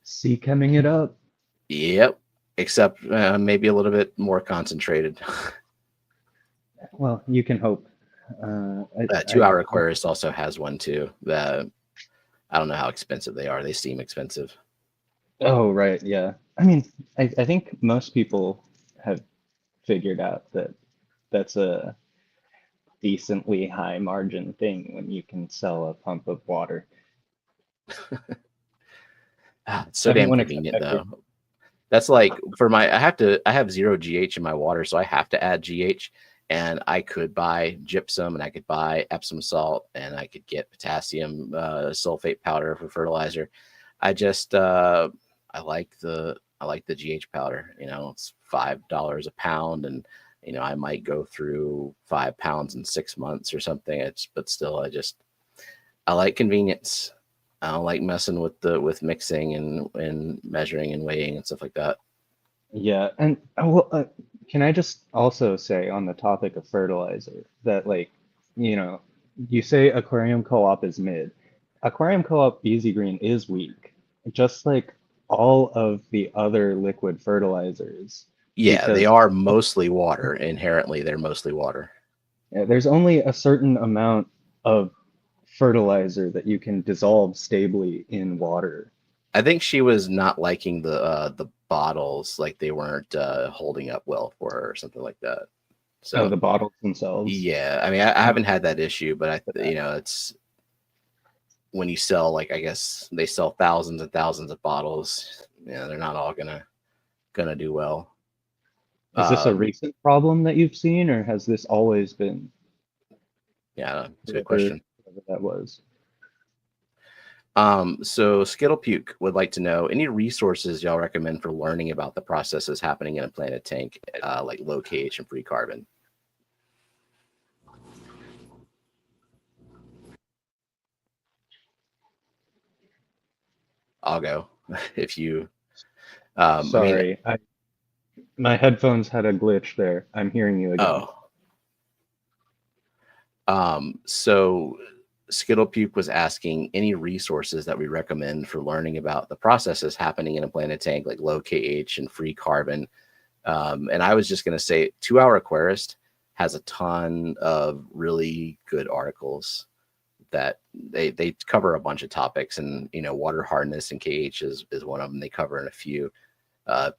[SPEAKER 3] See, coming it up.
[SPEAKER 1] Yep, except maybe a little bit more concentrated.
[SPEAKER 3] Well, you can hope.
[SPEAKER 1] 2 Hour Aquarist also has one too. I don't know how expensive they are. They seem expensive.
[SPEAKER 3] Oh, right. Yeah. I mean, I think most people have figured out that that's a decently high margin thing when you can sell a pump of water.
[SPEAKER 1] It's so damn convenient though. That's like for I have 0 GH in my water, so I have to add GH. And I could buy gypsum, and I could buy Epsom salt, and I could get potassium sulfate powder for fertilizer. I just I like the GH powder. It's $5 a pound, and I might go through 5 pounds in 6 months or something. But still, I like convenience. I don't like messing with mixing and measuring and weighing and stuff like that.
[SPEAKER 3] Yeah, and can I just also say on the topic of fertilizer that you say Aquarium Co-op is mid. Aquarium Co-op Easy Green is weak, just like all of the other liquid fertilizers.
[SPEAKER 1] Yeah, they are mostly water. Inherently, they're mostly water.
[SPEAKER 3] Yeah, there's only a certain amount of fertilizer that you can dissolve stably in water.
[SPEAKER 1] I think she was not liking the bottles, like they weren't holding up well for her or something like that. So
[SPEAKER 3] the bottles themselves.
[SPEAKER 1] Yeah, I mean, I haven't had that issue, but it's when you sell, like, I guess they sell thousands and thousands of bottles. They're not all gonna do well.
[SPEAKER 3] Is this a recent problem that you've seen, or has this always been?
[SPEAKER 1] Yeah, it's a good question.
[SPEAKER 3] Whatever that was.
[SPEAKER 1] So Skittle Puke would like to know any resources y'all recommend for learning about the processes happening in a planted tank, like low KH and free carbon. I'll go if you.
[SPEAKER 3] Sorry, my headphones had a glitch there. I'm hearing you again.
[SPEAKER 1] So Skittle Puke was asking any resources that we recommend for learning about the processes happening in a planted tank, like low KH and free carbon. And I was just going to say 2 Hour Aquarist has a ton of really good articles that they cover a bunch of topics, and water hardness and KH is one of them. They cover in a few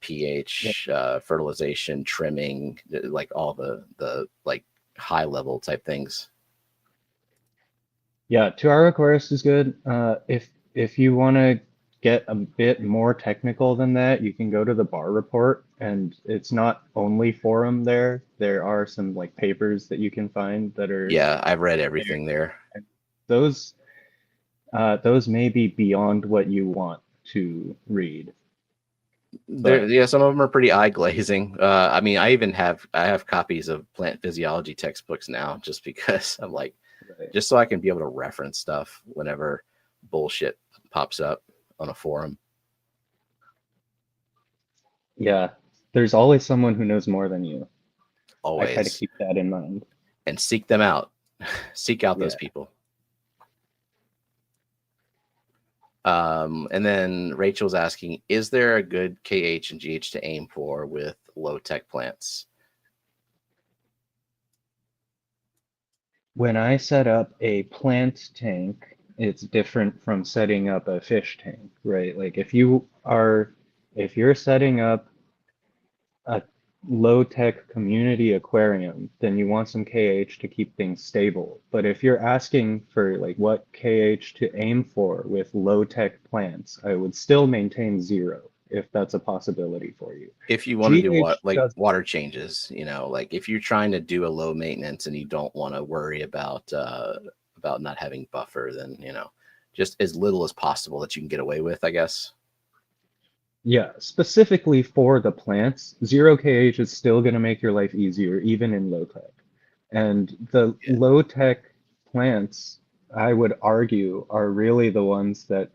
[SPEAKER 1] pH, fertilization, trimming, like all the like high level type things.
[SPEAKER 3] Yeah, 2 Hour Aquarist is good. If you want to get a bit more technical than that, you can go to the bar report, and it's not only forum there. There are some like papers that you can find that are.
[SPEAKER 1] Yeah, I've read everything there.
[SPEAKER 3] Those may be beyond what you want to read.
[SPEAKER 1] Yeah, some of them are pretty eye glazing. I mean, I have copies of plant physiology textbooks now, just because I'm like, just so I can be able to reference stuff whenever bullshit pops up on a forum.
[SPEAKER 3] Yeah, there's always someone who knows more than you.
[SPEAKER 1] Always.
[SPEAKER 3] I try to keep that in mind.
[SPEAKER 1] And seek them out. Seek out those people. And then Rachel's asking, is there a good KH and GH to aim for with low tech plants?
[SPEAKER 3] When I set up a plant tank, it's different from setting up a fish tank, right? Like if you're setting up a low tech community aquarium, then you want some KH to keep things stable. But if you're asking for like what KH to aim for with low tech plants, I would still maintain 0 if that's a possibility for you.
[SPEAKER 1] If you want to do water changes, like if you're trying to do a low maintenance and you don't want to worry about not having buffer, then just as little as possible that you can get away with, I guess.
[SPEAKER 3] Yeah, specifically for the plants, 0 kh is still going to make your life easier, even in low tech. And the
[SPEAKER 1] Yeah.
[SPEAKER 3] low tech plants, I would argue, are really the ones that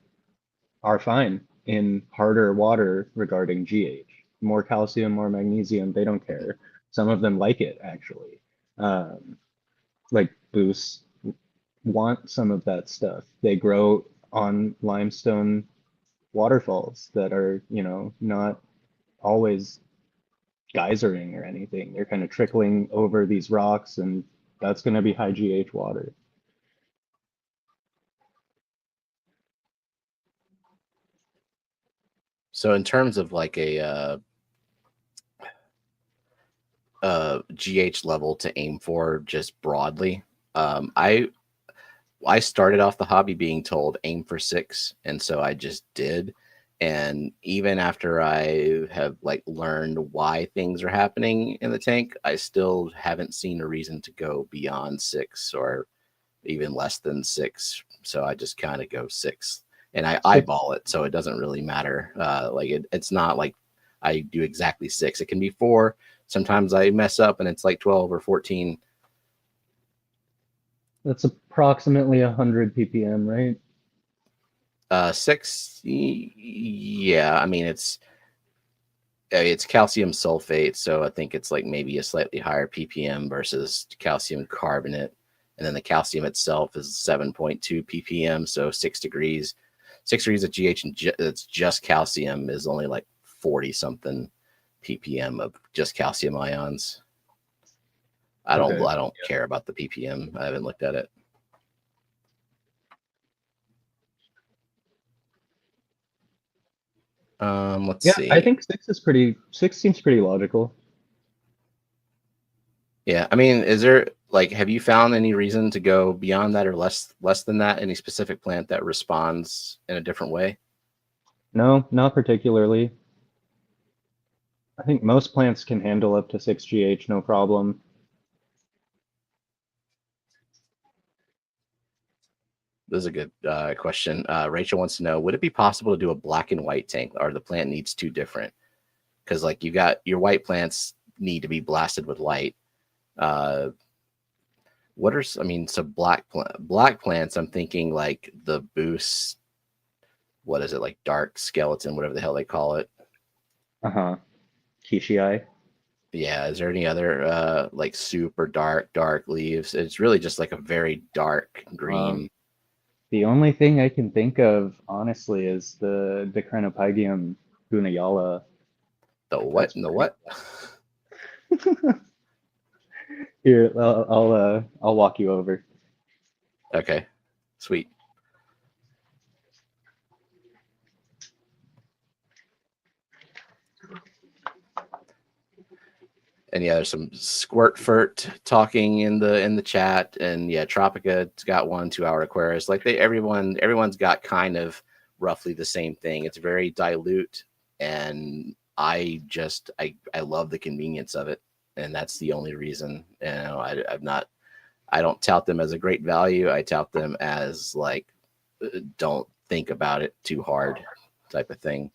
[SPEAKER 3] are fine in harder water regarding GH. More calcium, more magnesium, they don't care. Some of them like it, actually. Um, like boosts want some of that stuff. They grow on limestone waterfalls that are, not always geysering or anything. They're kind of trickling over these rocks, and that's going to be high GH water.
[SPEAKER 1] So in terms of like a GH level to aim for, just broadly, I started off the hobby being told aim for 6, and so I just did. And even after I have like learned why things are happening in the tank, I still haven't seen a reason to go beyond 6 or even less than 6. So I just kind of go 6, and I eyeball it, so it doesn't really matter. It's not like I do exactly 6. It can be 4. Sometimes I mess up and it's like 12 or 14.
[SPEAKER 3] That's approximately 100 ppm, right?
[SPEAKER 1] 6, yeah. I mean, it's calcium sulfate, so I think it's like maybe a slightly higher ppm versus calcium carbonate, and then the calcium itself is 7.2 ppm, so 6 degrees. 6 degrees of GH, and it's just calcium, is only like 40 something ppm of just calcium ions. I don't care about the ppm. I haven't looked at it. Let's see.
[SPEAKER 3] I think 6 seems pretty logical.
[SPEAKER 1] Yeah, I mean, is there like, have you found any reason to go beyond that or less than that? Any specific plant that responds in a different way?
[SPEAKER 3] No, not particularly. I think most plants can handle up to 6 GH, no problem.
[SPEAKER 1] This is a good question. Rachel wants to know, would it be possible to do a black and white tank, or the plant needs two different? Because like you got your white plants need to be blasted with light. So black plants, I'm thinking like the boost, what is it, like dark skeleton, whatever the hell they call it.
[SPEAKER 3] Uh-huh. Kishii.
[SPEAKER 1] Yeah, is there any other like super dark leaves? It's really just like a very dark green.
[SPEAKER 3] The only thing I can think of, honestly, is the Decrenopygium gunayala.
[SPEAKER 1] The what? And the what?
[SPEAKER 3] Here, I'll walk you over.
[SPEAKER 1] Okay, sweet. And yeah, there's some Squirtfurt talking in the chat, and yeah, Tropica's got 1 2-hour Aquarius. Like everyone's got kind of roughly the same thing. It's very dilute, and I love the convenience of it, and that's the only reason. I don't tout them as a great value. I tout them as like, don't think about it too hard type of thing.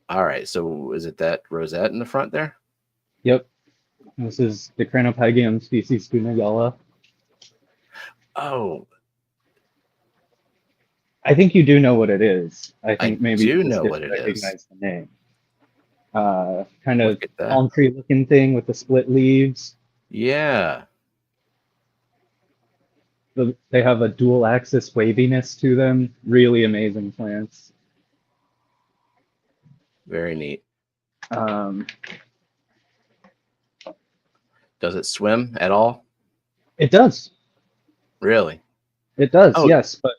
[SPEAKER 1] All right, so is it that rosette in the front there?
[SPEAKER 3] Yep. This is Decrenopygium species gunayala.
[SPEAKER 1] Oh,
[SPEAKER 3] I think you do know what it is. I think maybe
[SPEAKER 1] do
[SPEAKER 3] you just
[SPEAKER 1] know
[SPEAKER 3] didn't
[SPEAKER 1] what it
[SPEAKER 3] recognize
[SPEAKER 1] is.
[SPEAKER 3] the name. Kind of
[SPEAKER 1] Look at that.
[SPEAKER 3] palm tree looking thing with the split leaves.
[SPEAKER 1] Yeah.
[SPEAKER 3] They have a dual axis waviness to them. Really amazing plants.
[SPEAKER 1] Very neat.
[SPEAKER 3] Um,
[SPEAKER 1] Does it swim at all?
[SPEAKER 3] it does.
[SPEAKER 1] Really?
[SPEAKER 3] It does,
[SPEAKER 1] Oh.
[SPEAKER 3] yes, but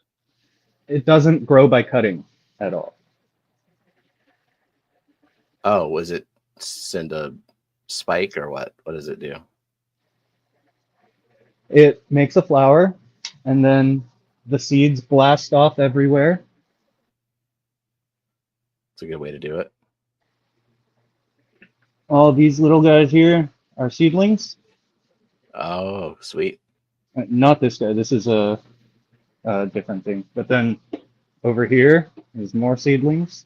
[SPEAKER 3] it doesn't grow by cutting at all.
[SPEAKER 1] Oh, was it send a spike or what? What does it do?
[SPEAKER 3] It makes a flower, and then the seeds blast off everywhere.
[SPEAKER 1] It's a good way to do it.
[SPEAKER 3] All these little guys here are seedlings.
[SPEAKER 1] Oh, sweet.
[SPEAKER 3] Not this guy. This is a different thing. But then over here is more seedlings.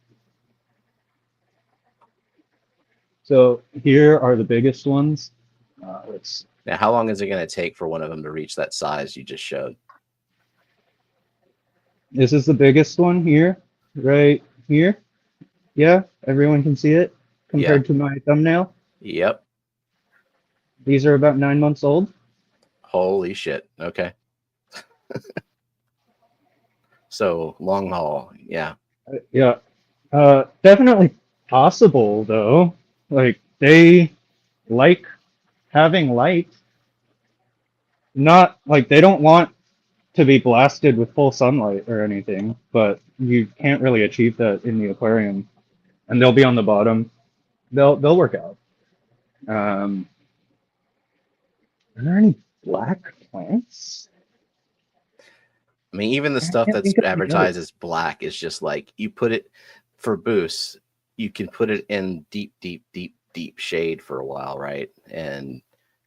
[SPEAKER 3] So here are the biggest ones.
[SPEAKER 1] Now, how long is it going to take for one of them to reach that size you just showed?
[SPEAKER 3] This is the biggest one here, right here. Yeah, everyone can see it compared to my thumbnail.
[SPEAKER 1] Yep.
[SPEAKER 3] These are about 9 months old.
[SPEAKER 1] Holy shit. Okay. So long haul. Yeah.
[SPEAKER 3] Yeah. Definitely possible though. Like they like having light. Not like they don't want to be blasted with full sunlight or anything, but you can't really achieve that in the aquarium. And they'll be on the bottom. They'll work out. Are there any black plants?
[SPEAKER 1] I mean, even the
[SPEAKER 3] I
[SPEAKER 1] stuff
[SPEAKER 3] can't
[SPEAKER 1] that's
[SPEAKER 3] think of any others.
[SPEAKER 1] advertised as black is just like you put it for boosts, you can put it in deep shade for a while, right? And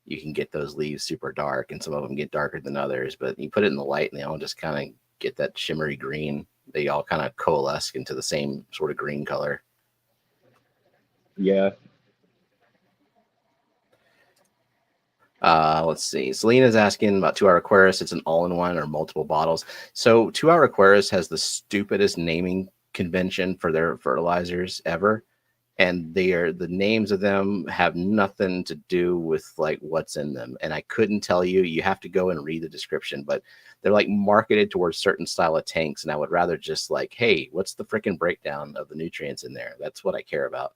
[SPEAKER 1] you can get those leaves super dark, and some of them get darker than others. But you put it in the light, and they all just kind of get that shimmery green. They all kind of coalesce into the same sort of green color.
[SPEAKER 3] Yeah.
[SPEAKER 1] Let's see. Selena's asking about 2 Hour Aquarius. It's an all-in-one or multiple bottles. So 2 Hour Aquarius has the stupidest naming convention for their fertilizers ever. And the names of them have nothing to do with like what's in them. And I couldn't tell you. You have to go and read the description, but they're like marketed towards certain style of tanks. And I would rather just like, hey, what's the freaking breakdown of the nutrients in there? That's what I care about.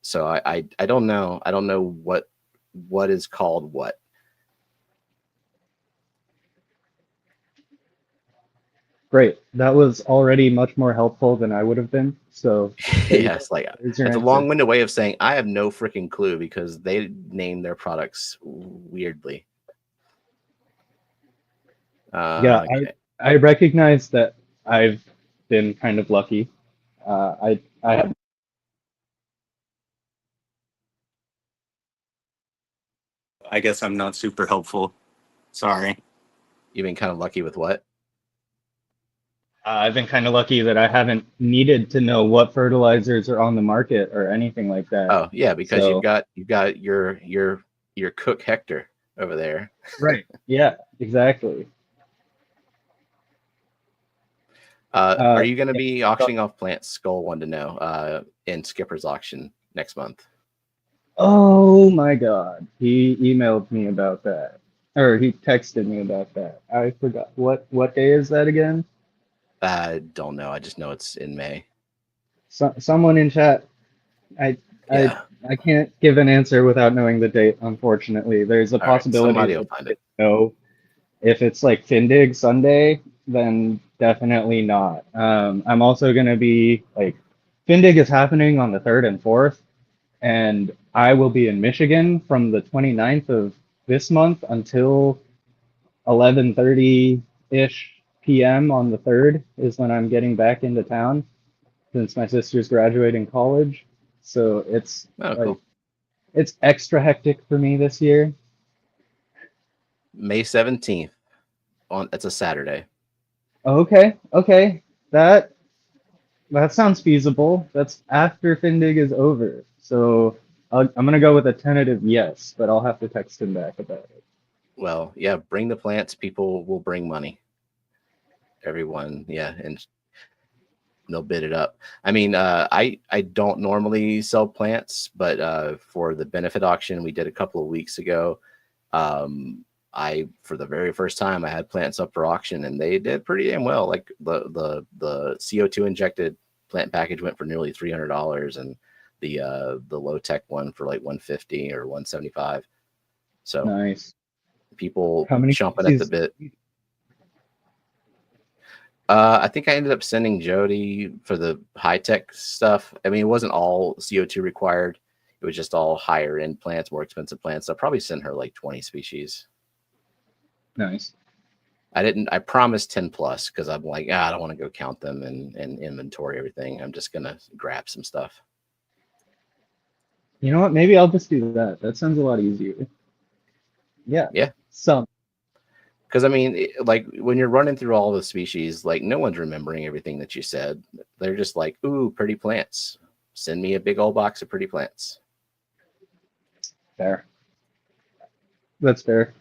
[SPEAKER 1] So I don't know. I don't know what is called what.
[SPEAKER 3] Great. That was already much more helpful than I would have been. So
[SPEAKER 1] Yes, like
[SPEAKER 3] there's your
[SPEAKER 1] that's a
[SPEAKER 3] answer.
[SPEAKER 1] long-winded way of saying I have no freaking clue because they name their products weirdly.
[SPEAKER 3] Yeah,
[SPEAKER 1] Okay.
[SPEAKER 3] I recognize that I've been kind of lucky. I have
[SPEAKER 2] I guess I'm not super helpful. Sorry.
[SPEAKER 1] You've been kind of lucky with what?
[SPEAKER 3] I've been kind of lucky that I haven't needed to know what fertilizers are on the market or anything like that.
[SPEAKER 1] Oh, yeah, because
[SPEAKER 3] So
[SPEAKER 1] you've got your cook Hector over there.
[SPEAKER 3] right, yeah, exactly.
[SPEAKER 1] Are you going to
[SPEAKER 3] Yeah.
[SPEAKER 1] be auctioning off plants? Skull wanted to know in Skipper's auction next month.
[SPEAKER 3] Oh my God, he emailed me about that, or he texted me about that. I forgot what day is that again?
[SPEAKER 1] I don't know. I just know it's in May.
[SPEAKER 3] Someone in chat. I I
[SPEAKER 1] Yeah.
[SPEAKER 3] I can't give an answer without knowing the date, unfortunately. There's a
[SPEAKER 1] All right.
[SPEAKER 3] possibility
[SPEAKER 1] Somebody will
[SPEAKER 3] that
[SPEAKER 1] find
[SPEAKER 3] I
[SPEAKER 1] it.
[SPEAKER 3] know if it's like Findig Sunday, then definitely not. I'm also gonna be like Findig is happening on the 3rd and 4th, and I will be in Michigan from the 29th of this month until 11:30-ish p.m. on the 3rd is when I'm getting back into town since my sister's graduating college. So it's
[SPEAKER 1] Oh,
[SPEAKER 3] like
[SPEAKER 1] cool.
[SPEAKER 3] it's extra hectic for me this year.
[SPEAKER 1] May 17th. It's a Saturday.
[SPEAKER 3] Okay. That sounds feasible. That's after Findig is over. So I'm gonna go with a tentative yes, but I'll have to text him back about it.
[SPEAKER 1] Well, yeah, bring the plants. People will bring money. Everyone, yeah, and they'll bid it up. I mean, I don't normally sell plants, but for the benefit auction we did a couple of weeks ago, I for the very first time I had plants up for auction, and they did pretty damn well. Like the CO2 injected plant package went for nearly $300, and the low tech one for like 150 or 175. So
[SPEAKER 3] Nice.
[SPEAKER 1] people
[SPEAKER 3] How many
[SPEAKER 1] chomping at the
[SPEAKER 3] species?
[SPEAKER 1] bit. I think I ended up sending Jody for the high tech stuff. I mean, it wasn't all CO2 required. It was just all higher end plants, more expensive plants. I'll probably send her like 20 species.
[SPEAKER 3] Nice.
[SPEAKER 1] I promised 10 plus because I'm like, I don't want to go count them and inventory everything. I'm just going to grab some stuff.
[SPEAKER 3] You know what? Maybe I'll just do that. That sounds a lot easier. Yeah.
[SPEAKER 1] Yeah.
[SPEAKER 3] Some.
[SPEAKER 1] Because I mean, like when you're running through all the species, like no one's remembering everything that you said. They're just like, ooh, pretty plants. send me a big old box of pretty plants.
[SPEAKER 3] Fair. That's fair.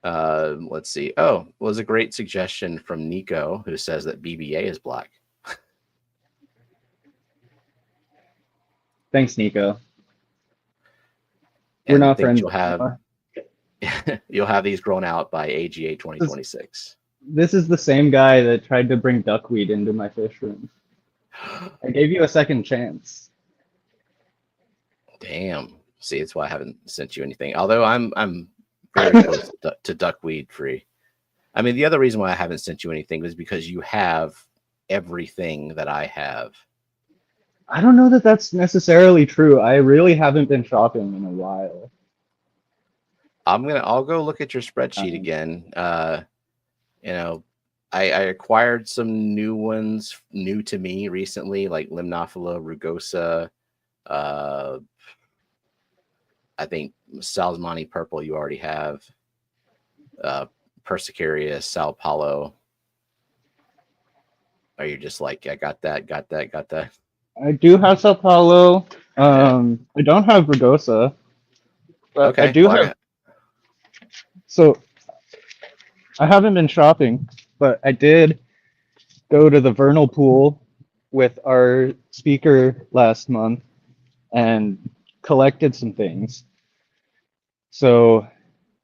[SPEAKER 1] Let's see. Oh, was a great suggestion from Nico, who says that BBA is black.
[SPEAKER 3] Thanks, Nico. We're
[SPEAKER 1] And
[SPEAKER 3] not
[SPEAKER 1] think
[SPEAKER 3] friends
[SPEAKER 1] you'll have
[SPEAKER 3] anymore.
[SPEAKER 1] you'll have these grown out by AGA 2026.
[SPEAKER 3] This is the same guy that tried to bring duckweed into my fish room. I gave you a second chance.
[SPEAKER 1] Damn. See, that's why I haven't sent you anything. Although I'm very close to duckweed free. I mean, the other reason why I haven't sent you anything is because you have everything that I have.
[SPEAKER 3] I don't know that that's necessarily true. I really haven't been shopping in a while.
[SPEAKER 1] I'll go look at your spreadsheet again. You know, I acquired some new ones, new to me recently, like Limnophila rugosa. I think Salzmani purple you already have. Persicaria, Sao Paulo. Are you just like, I got that, got that, got that?
[SPEAKER 3] I do have Sao Paulo. I don't have rugosa, but
[SPEAKER 1] Okay.
[SPEAKER 3] I do have. So I haven't been shopping, but I did go to the vernal pool with our speaker last month and collected some things. So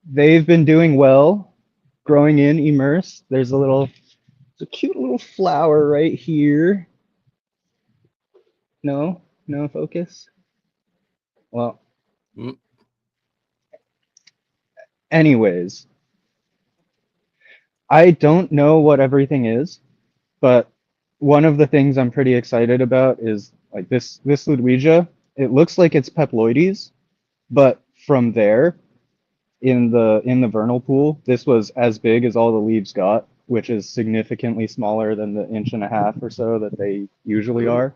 [SPEAKER 3] they've been doing well, growing in immerse. There's a cute little flower right here. No focus. Well, anyways, I don't know what everything is, but one of the things I'm pretty excited about is like this Ludwigia. It looks like it's Peploides, but from there in the vernal pool, this was as big as all the leaves got, which is significantly smaller than the 1.5 inch or so that they usually are.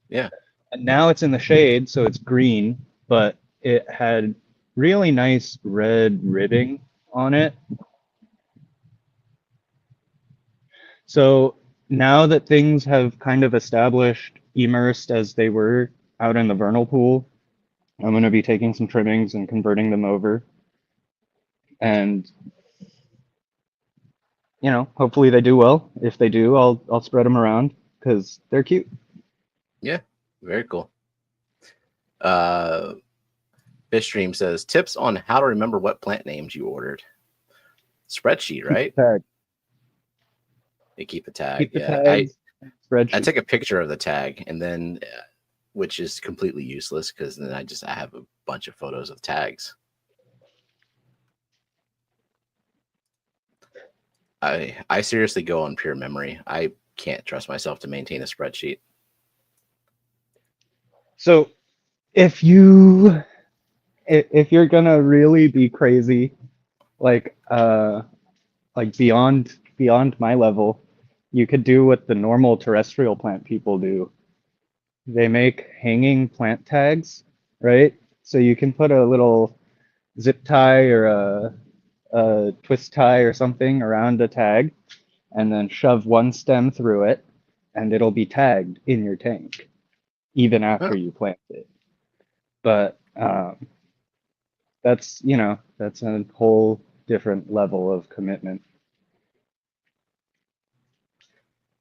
[SPEAKER 1] Yeah.
[SPEAKER 3] And now it's in the shade, so it's green, but it had really nice red ribbing on it. So now that things have kind of established, immersed as they were out in the vernal pool, I'm going to be taking some trimmings and converting them over. And, you know, hopefully they do well. If they do, I'll spread them around because they're cute.
[SPEAKER 1] Yeah, very cool. Fishstream says, tips on how to remember what plant names you ordered. Spreadsheet, right?
[SPEAKER 3] Tag.
[SPEAKER 1] You keep a tag.
[SPEAKER 3] Keep the
[SPEAKER 1] Yeah,
[SPEAKER 3] tags. Spreadsheet.
[SPEAKER 1] I take a picture of the tag, and then, which is completely useless because then I have a bunch of photos of tags. I seriously go on pure memory. I can't trust myself to maintain a spreadsheet.
[SPEAKER 3] So if you're gonna really be crazy, like beyond my level, you could do what the normal terrestrial plant people do. They make hanging plant tags, right? So you can put a little zip tie or a twist tie or something around a tag and then shove one stem through it and it'll be tagged in your tank even after you plant it. But that's a whole different level of commitment.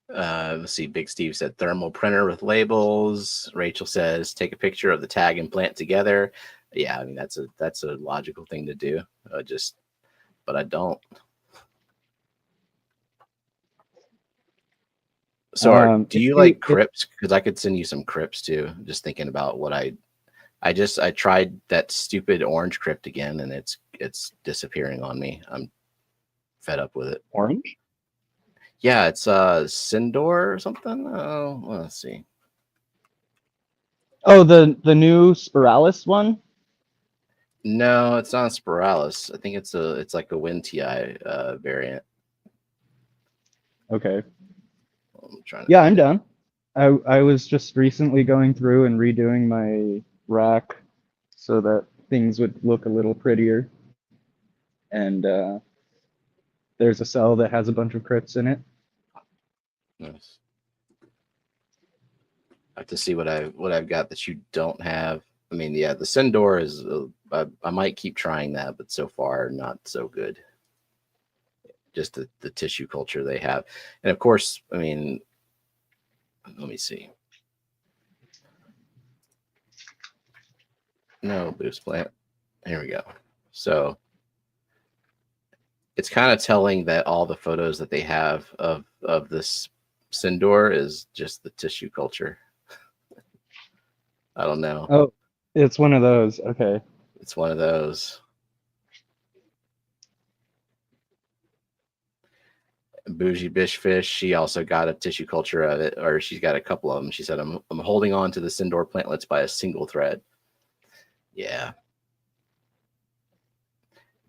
[SPEAKER 1] Let's see. Big Steve said thermal printer with labels. Rachel says take a picture of the tag and plant together. Yeah, I mean that's a logical thing to do. But I don't. So do you like crypts? Because I could send you some crypts too. Just thinking about what I tried that stupid orange crypt again, and it's disappearing on me. I'm fed up with it.
[SPEAKER 3] Orange?
[SPEAKER 1] Yeah, it's Sindor or something. Oh, well, let's see.
[SPEAKER 3] Oh, the new Spiralis one?
[SPEAKER 1] No, it's not Spiralis. I think it's like a WinTI variant.
[SPEAKER 3] Okay.
[SPEAKER 1] I'm trying to
[SPEAKER 3] I'm down. I was just recently going through and redoing my rack so that things would look a little prettier. And there's a cell that has a bunch of crypts in it.
[SPEAKER 1] Nice. I have to see what I've got that you don't have. I mean, yeah, the Sindor is. I might keep trying that, but so far not so good. Just the tissue culture they have, and of course, I mean, let me see. No boost plant. Here we go. So it's kind of telling that all the photos that they have of this Sindor is just the tissue culture. I don't know.
[SPEAKER 3] Oh, it's one of those. Okay.
[SPEAKER 1] It's one of those. Bougie Bishfish, she also got a tissue culture of it, or she's got a couple of them. She said, I'm holding on to the Sindor plantlets by a single thread. Yeah.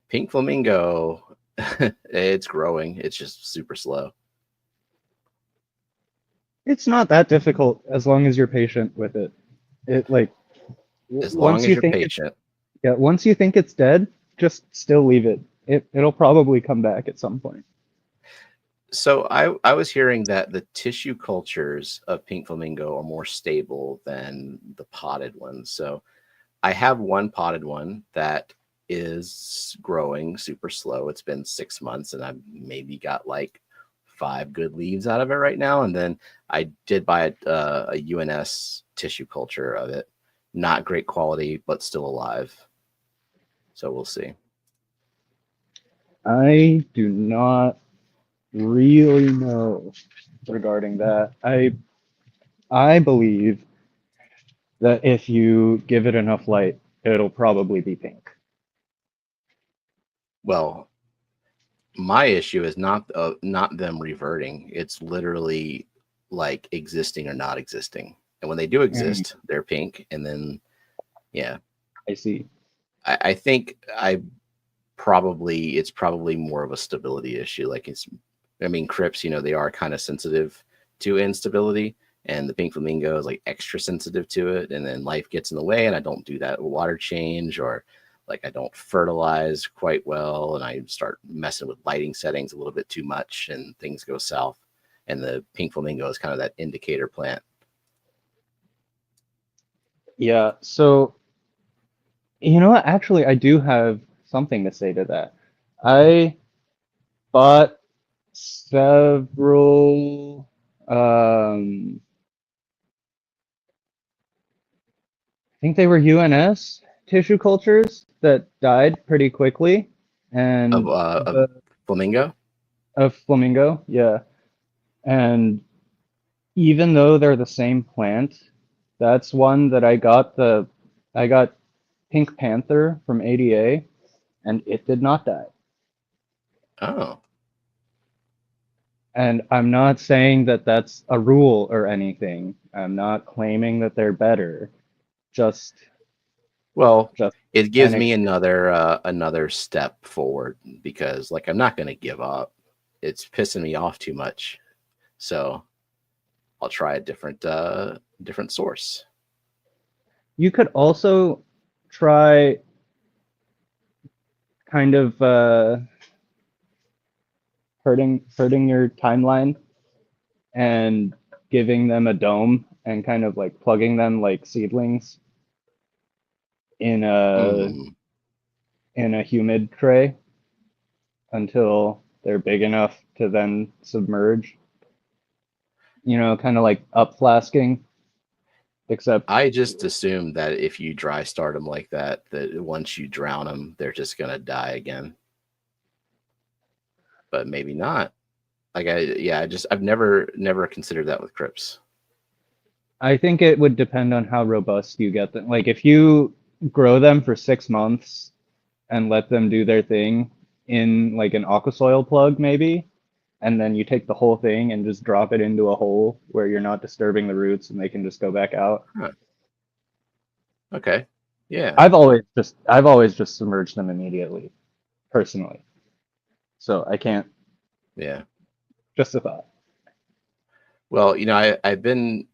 [SPEAKER 1] Pink Flamingo, it's growing. It's just super slow.
[SPEAKER 3] It's not that difficult as long as you're patient with it. It like
[SPEAKER 1] As long
[SPEAKER 3] once
[SPEAKER 1] as
[SPEAKER 3] you
[SPEAKER 1] you're
[SPEAKER 3] think
[SPEAKER 1] patient.
[SPEAKER 3] once you think it's dead, just still leave it. It'll probably come back at some point.
[SPEAKER 1] So I was hearing that the tissue cultures of Pink Flamingo are more stable than the potted ones. So I have one potted one that is growing super slow. It's been 6 months and I've maybe got like 5 good leaves out of it right now. And then I did buy a UNS tissue culture of it. Not great quality, but still alive. So we'll see.
[SPEAKER 3] I do not really know regarding that. I believe that if you give it enough light, it'll probably be pink.
[SPEAKER 1] Well, my issue is not them reverting. It's literally like existing or not existing. And when they do exist, they're pink. And then, yeah,
[SPEAKER 3] I see.
[SPEAKER 1] I think it's probably more of a stability issue. Like I mean, Crips, they are kind of sensitive to instability, and the Pink Flamingo is like extra sensitive to it. And then life gets in the way, and I don't do that water change, or like I don't fertilize quite well, and I start messing with lighting settings a little bit too much, and things go south. And the Pink Flamingo is kind of that indicator plant.
[SPEAKER 3] Yeah, so you know what? Actually, I do have something to say to that. I bought several I think they were UNS tissue cultures that died pretty quickly, and
[SPEAKER 1] Of flamingo.
[SPEAKER 3] of flamingo, yeah. And even though they're the same plant, that's one that I got Pink Panther from ADA, and it did not die.
[SPEAKER 1] Oh,
[SPEAKER 3] And I'm not saying that that's a rule or anything. I'm not claiming that they're better. Just
[SPEAKER 1] well,
[SPEAKER 3] just
[SPEAKER 1] it gives
[SPEAKER 3] an
[SPEAKER 1] me another step forward, because like I'm not going to give up. It's pissing me off too much, so I'll try a different source.
[SPEAKER 3] You could also try kind of hurting your timeline and giving them a dome and kind of like plugging them like seedlings in a
[SPEAKER 1] Mm.
[SPEAKER 3] in a humid tray until they're big enough to then submerge. You know, kind of like up flasking, except
[SPEAKER 1] I just assume that if you dry start them like that once you drown them, they're just gonna die again. But maybe not. Like I've never considered that with Crips.
[SPEAKER 3] I think it would depend on how robust you get them. Like if you grow them for 6 months and let them do their thing in like an aqua soil plug maybe, and then you take the whole thing and just drop it into a hole where you're not disturbing the roots and they can just go back out.
[SPEAKER 1] Huh. Okay. Yeah.
[SPEAKER 3] I've always just submerged them immediately, personally. So I can't.
[SPEAKER 1] Yeah.
[SPEAKER 3] Just a thought.
[SPEAKER 1] Well, I've been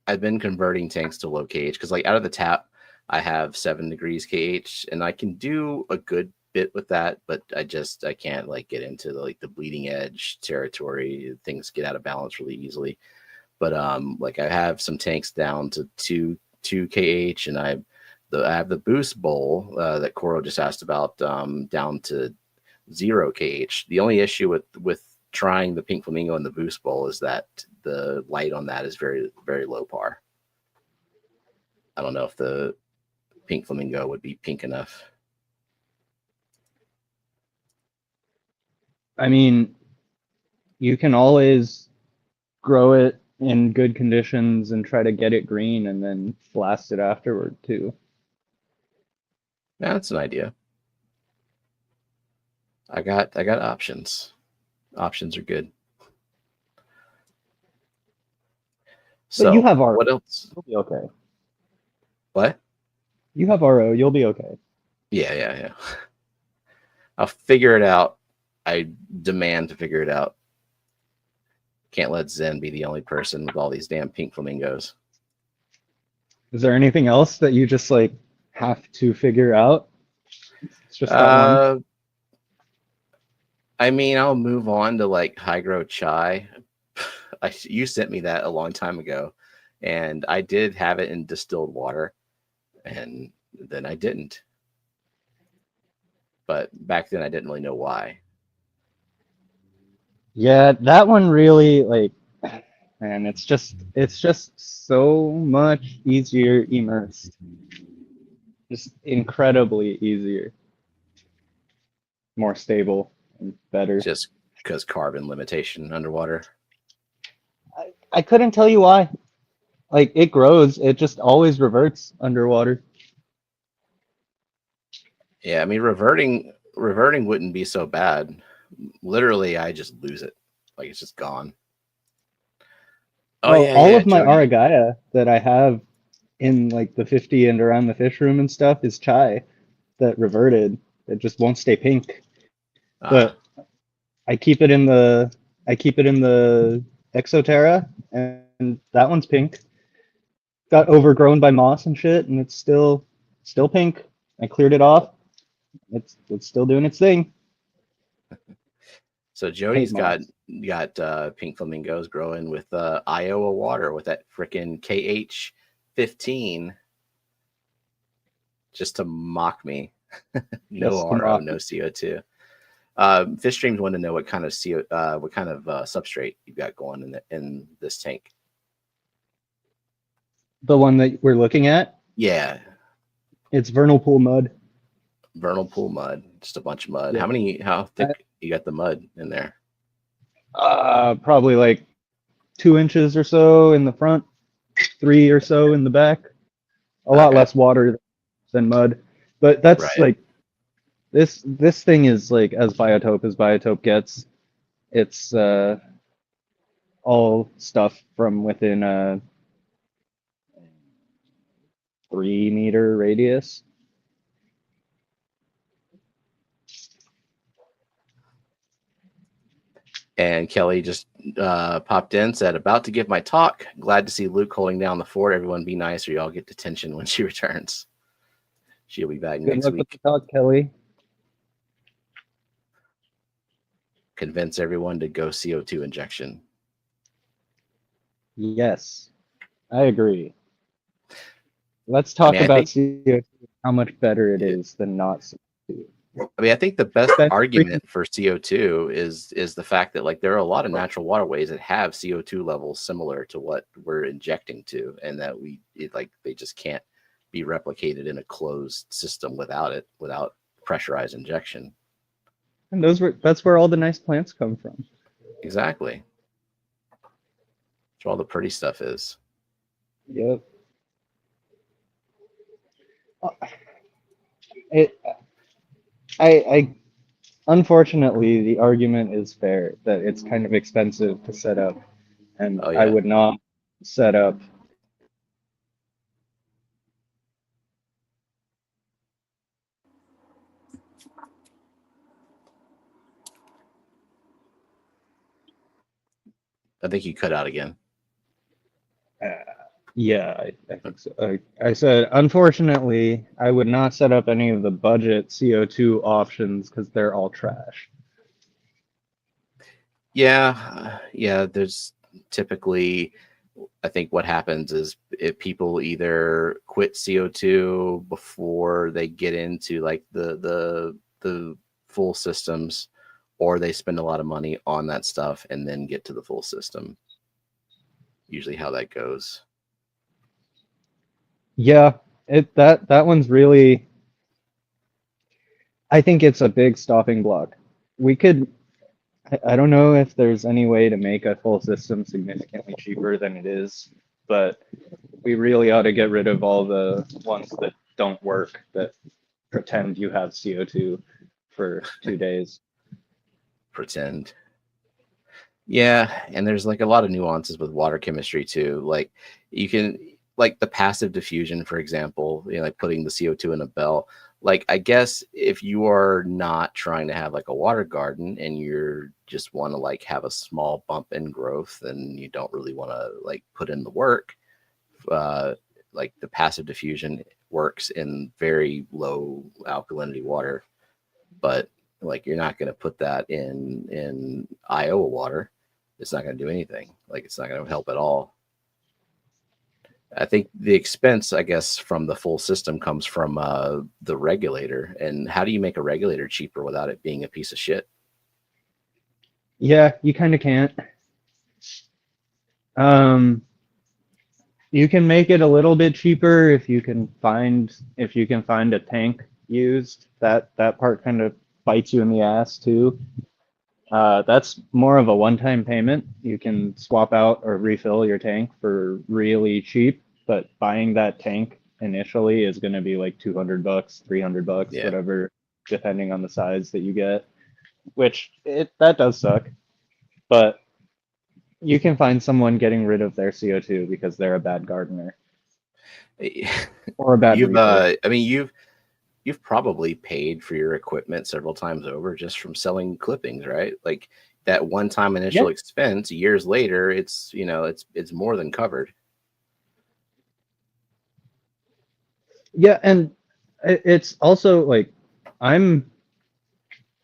[SPEAKER 1] converting tanks to low KH, because like out of the tap I have 7 degrees KH, and I can do a good bit with that, but I can't like get into the bleeding edge territory. Things get out of balance really easily. But like I have some tanks down to 2 kh, and I have the boost bowl that Coro just asked about, down to 0 kh. The only issue with trying the pink flamingo in the boost bowl is that the light on that is very, very low par. I don't know if the pink flamingo would be pink enough.
[SPEAKER 3] I mean, you can always grow it in good conditions and try to get it green and then blast it afterward too.
[SPEAKER 1] Yeah, that's an idea. I got options. Options are good.
[SPEAKER 3] But
[SPEAKER 1] So
[SPEAKER 3] you have RO.
[SPEAKER 1] what else?
[SPEAKER 3] You'll be okay.
[SPEAKER 1] What?
[SPEAKER 3] You have RO. You'll be okay.
[SPEAKER 1] Yeah. I'll figure it out. I demand to figure it out. Can't let Zen be the only person with all these damn pink flamingos.
[SPEAKER 3] Is there anything else that you just like have to figure out? It's just that one.
[SPEAKER 1] I mean, I'll move on to like hydro chai. You sent me that a long time ago, and I did have it in distilled water, and then I didn't. But back then I didn't really know why.
[SPEAKER 3] Yeah, that one really like, man, it's just so much easier immersed. Just incredibly easier. More stable and better.
[SPEAKER 1] Just because carbon limitation underwater.
[SPEAKER 3] I couldn't tell you why. Like it grows, it just always reverts underwater.
[SPEAKER 1] Yeah, I mean reverting wouldn't be so bad. Literally, I just lose it. Like it's just gone. Oh
[SPEAKER 3] Well,
[SPEAKER 1] yeah,
[SPEAKER 3] all
[SPEAKER 1] yeah,
[SPEAKER 3] of my
[SPEAKER 1] Jody.
[SPEAKER 3] Aragaya that I have in like the 50 and around the fish room and stuff is chai that reverted. It just won't stay pink. But I keep it in the Exoterra, and that one's pink. Got overgrown by moss and shit, and it's still pink. I cleared it off. It's still doing its thing.
[SPEAKER 1] So Jody's got pink flamingos growing with Iowa water with that freaking KH15 just to mock me. No RO, no CO2. Fish streams want to know what kind of substrate you've got going in this tank.
[SPEAKER 3] The one that we're looking at?
[SPEAKER 1] Yeah.
[SPEAKER 3] It's vernal pool mud.
[SPEAKER 1] Vernal pool mud, just a bunch of mud.
[SPEAKER 3] Yeah.
[SPEAKER 1] How thick you got the mud in there?
[SPEAKER 3] Probably like 2 inches or so in the front, 3 or so in the back. A lot less water than mud, but that's
[SPEAKER 1] right.
[SPEAKER 3] Like this thing is like as biotope gets. It's all stuff from within a 3-meter radius.
[SPEAKER 1] And Kelley just popped in, said, about to give my talk. Glad to see Luke holding down the fort. Everyone be nice or y'all get detention when she returns. She'll be back next week.
[SPEAKER 3] With the talk, Kelley.
[SPEAKER 1] Convince everyone to go CO2 injection.
[SPEAKER 3] Yes, I agree. Let's talk about CO2, how much better it is than not CO2.
[SPEAKER 1] I mean, I think the best argument for CO2 is the fact that like there are a lot of natural waterways that have CO2 levels similar to what we're injecting to, and that they just can't be replicated in a closed system without pressurized injection.
[SPEAKER 3] And that's where all the nice plants come from.
[SPEAKER 1] Exactly. That's where all the pretty stuff is.
[SPEAKER 3] Yep. I unfortunately, the argument is fair that it's kind of expensive to set up, and I would not set up.
[SPEAKER 1] I think you cut out again.
[SPEAKER 3] Yeah, I think so. I said, unfortunately, I would not set up any of the budget CO2 options because they're all trash.
[SPEAKER 1] Yeah, there's typically, I think what happens is if people either quit CO2 before they get into like the full systems, or they spend a lot of money on that stuff and then get to the full system. Usually how that goes.
[SPEAKER 3] Yeah, that one's really, I think it's a big stopping block. We could, I don't know if there's any way to make a full system significantly cheaper than it is, but we really ought to get rid of all the ones that don't work, that pretend you have CO2 for 2 days.
[SPEAKER 1] Pretend. Yeah, and there's like a lot of nuances with water chemistry too. Like you can like the passive diffusion, for example, like putting the CO2 in a bell. Like I guess if you are not trying to have like a water garden and you're just want to like have a small bump in growth and you don't really want to like put in the work, uh, like the passive diffusion works in very low alkalinity water, but like you're not going to put that in Iowa water. It's not going to do anything. Like it's not going to help at all. I think the expense, I guess, from the full system comes from the regulator. And how do you make a regulator cheaper without it being a piece of shit?
[SPEAKER 3] Yeah, you kind of can't. Um, you can make it a little bit cheaper if you can find a tank used. That part kind of bites you in the ass too. That's more of a one-time payment. You can swap out or refill your tank for really cheap, but buying that tank initially is going to be like $200, $300,
[SPEAKER 1] Yeah.
[SPEAKER 3] whatever, depending on the size that you get. Which that does suck, but you can find someone getting rid of their CO2 because they're a bad gardener or a bad
[SPEAKER 1] You've
[SPEAKER 3] reefer.
[SPEAKER 1] I mean you've probably paid for your equipment several times over just from selling clippings, right? Like that one time initial
[SPEAKER 3] Yeah.
[SPEAKER 1] expense, years later, it's more than covered.
[SPEAKER 3] Yeah, and it's also like I'm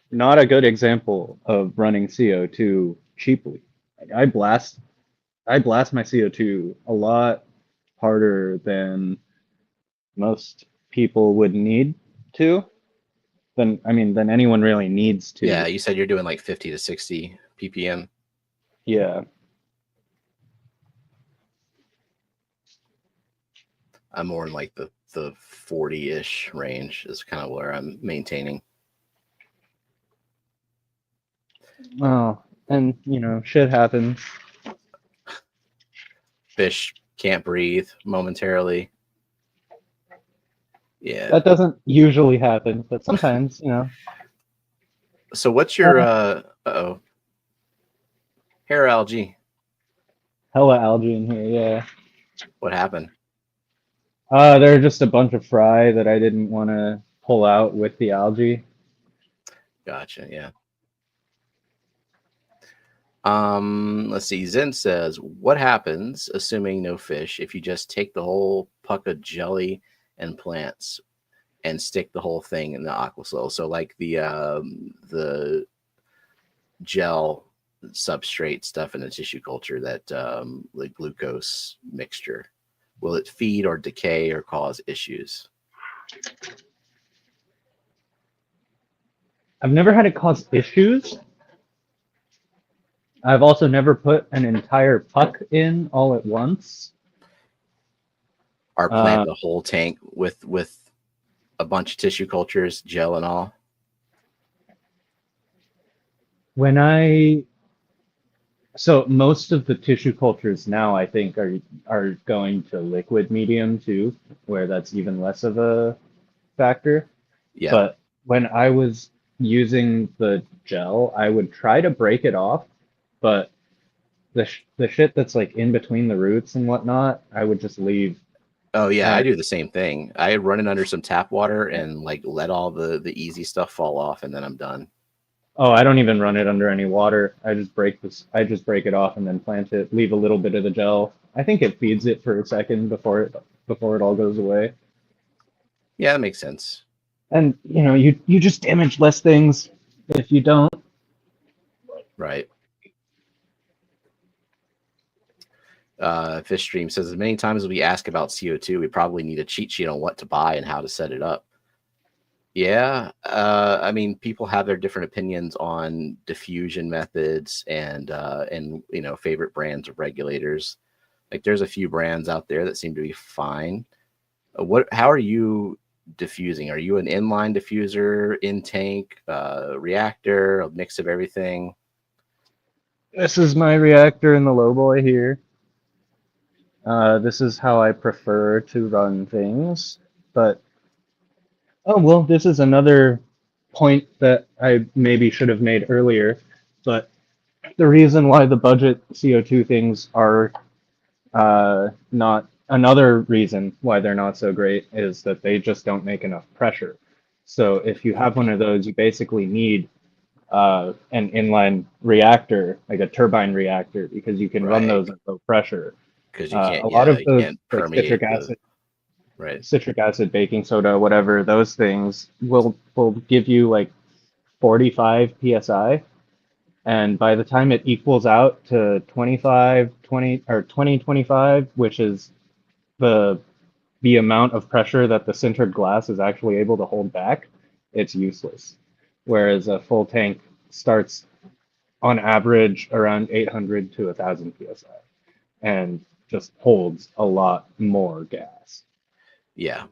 [SPEAKER 3] not a good example of running CO2 cheaply. Like, I blast my CO2 a lot harder than most people would need to. Than anyone really needs
[SPEAKER 1] Yeah,
[SPEAKER 3] to.
[SPEAKER 1] you said you're doing like 50 to 60 ppm.
[SPEAKER 3] Yeah.
[SPEAKER 1] I'm more in like the 40-ish range is kind of where I'm maintaining.
[SPEAKER 3] Oh, and shit happens.
[SPEAKER 1] Fish can't breathe momentarily. Yeah.
[SPEAKER 3] That doesn't usually happen, but sometimes,
[SPEAKER 1] So what's your uh-oh, hair algae?
[SPEAKER 3] hella algae in here, yeah.
[SPEAKER 1] What happened?
[SPEAKER 3] There are just a bunch of fry that I didn't want to pull out with the algae.
[SPEAKER 1] Gotcha, yeah. Let's see. Zen says, what happens, assuming no fish, if you just take the whole puck of jelly and plants and stick the whole thing in the aquasoil? So like the gel substrate stuff in the tissue culture, that like glucose mixture, will it feed or decay or cause issues?
[SPEAKER 3] I've never had it cause issues. I've also never put an entire puck in all at once.
[SPEAKER 1] Or plant the whole tank with a bunch of tissue cultures, gel and all?
[SPEAKER 3] So most of the tissue cultures now, I think, are going to liquid medium too, where that's even less of a factor.
[SPEAKER 1] Yeah.
[SPEAKER 3] But when I was using the gel, I would try to break it off, but the shit that's like in between the roots and whatnot, I would just leave.
[SPEAKER 1] Oh yeah, I do the same thing. I run it under some tap water and like let all the easy stuff fall off, and then I'm done.
[SPEAKER 3] Oh, I don't even run it under any water. I just break this. I just break it off and then plant it. Leave a little bit of the gel. I think it feeds it for a second before it all goes away.
[SPEAKER 1] Yeah, that makes sense.
[SPEAKER 3] And you just damage less things if you don't.
[SPEAKER 1] Right. Fish Stream says, as many times as we ask about CO2, we probably need a cheat sheet on what to buy and how to set it up. Yeah, I mean, people have their different opinions on diffusion methods and favorite brands of regulators. Like, there's a few brands out there that seem to be fine. How are you diffusing? Are you an inline diffuser, in tank, reactor, a mix of everything?
[SPEAKER 3] This is my reactor in the lowboy here. This is how I prefer to run things. But, oh, well, this is another point that I maybe should have made earlier. But the reason why the budget CO2 things are not, another reason why they're not so great is that they just don't make enough pressure. So if you have one of those, you basically need an inline reactor, like a turbine reactor, because you can run
[SPEAKER 1] Right.
[SPEAKER 3] those at low pressure.
[SPEAKER 1] Because you can't,
[SPEAKER 3] A lot of
[SPEAKER 1] you
[SPEAKER 3] those,
[SPEAKER 1] can't
[SPEAKER 3] like
[SPEAKER 1] permeate right.
[SPEAKER 3] citric acid, baking soda, whatever, those things will give you like 45 psi, and by the time it equals out to 25, 20 or 20, 25, which is the amount of pressure that the sintered glass is actually able to hold back, it's useless. Whereas a full tank starts on average around 800 to 1,000 psi and just holds a lot more gas.
[SPEAKER 1] Yeah.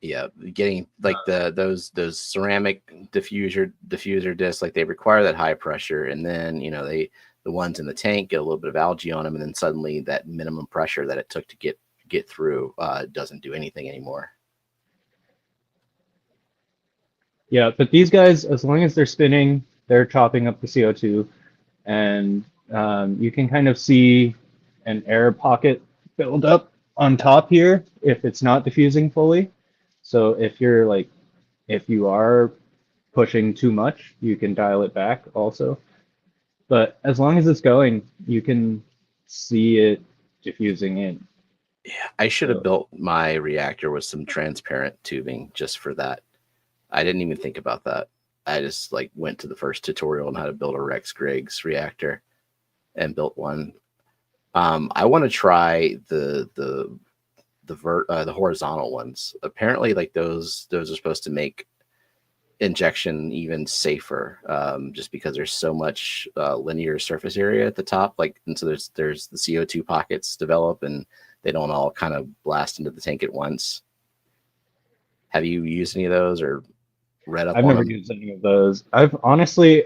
[SPEAKER 1] Yeah, getting like those ceramic diffuser discs, like they require that high pressure, and then the ones in the tank get a little bit of algae on them, and then suddenly that minimum pressure that it took to get through doesn't do anything anymore.
[SPEAKER 3] Yeah, but these guys, as long as they're spinning, they're chopping up the CO2, and you can kind of see an air pocket build up on top here if it's not diffusing fully. So if you are pushing too much, you can dial it back also. But as long as it's going, you can see it diffusing in.
[SPEAKER 1] Yeah, I should have built my reactor with some transparent tubing just for that. I didn't even think about that. I just went to the first tutorial on how to build a Rex Griggs reactor and built one. I want to try the horizontal ones. Apparently, those are supposed to make injection even safer, just because there's so much linear surface area at the top. And so there's the CO2 pockets develop, and they don't all kind of blast into the tank at once. Have you used any of those or read up on them?
[SPEAKER 3] I've never used any of those. I've honestly,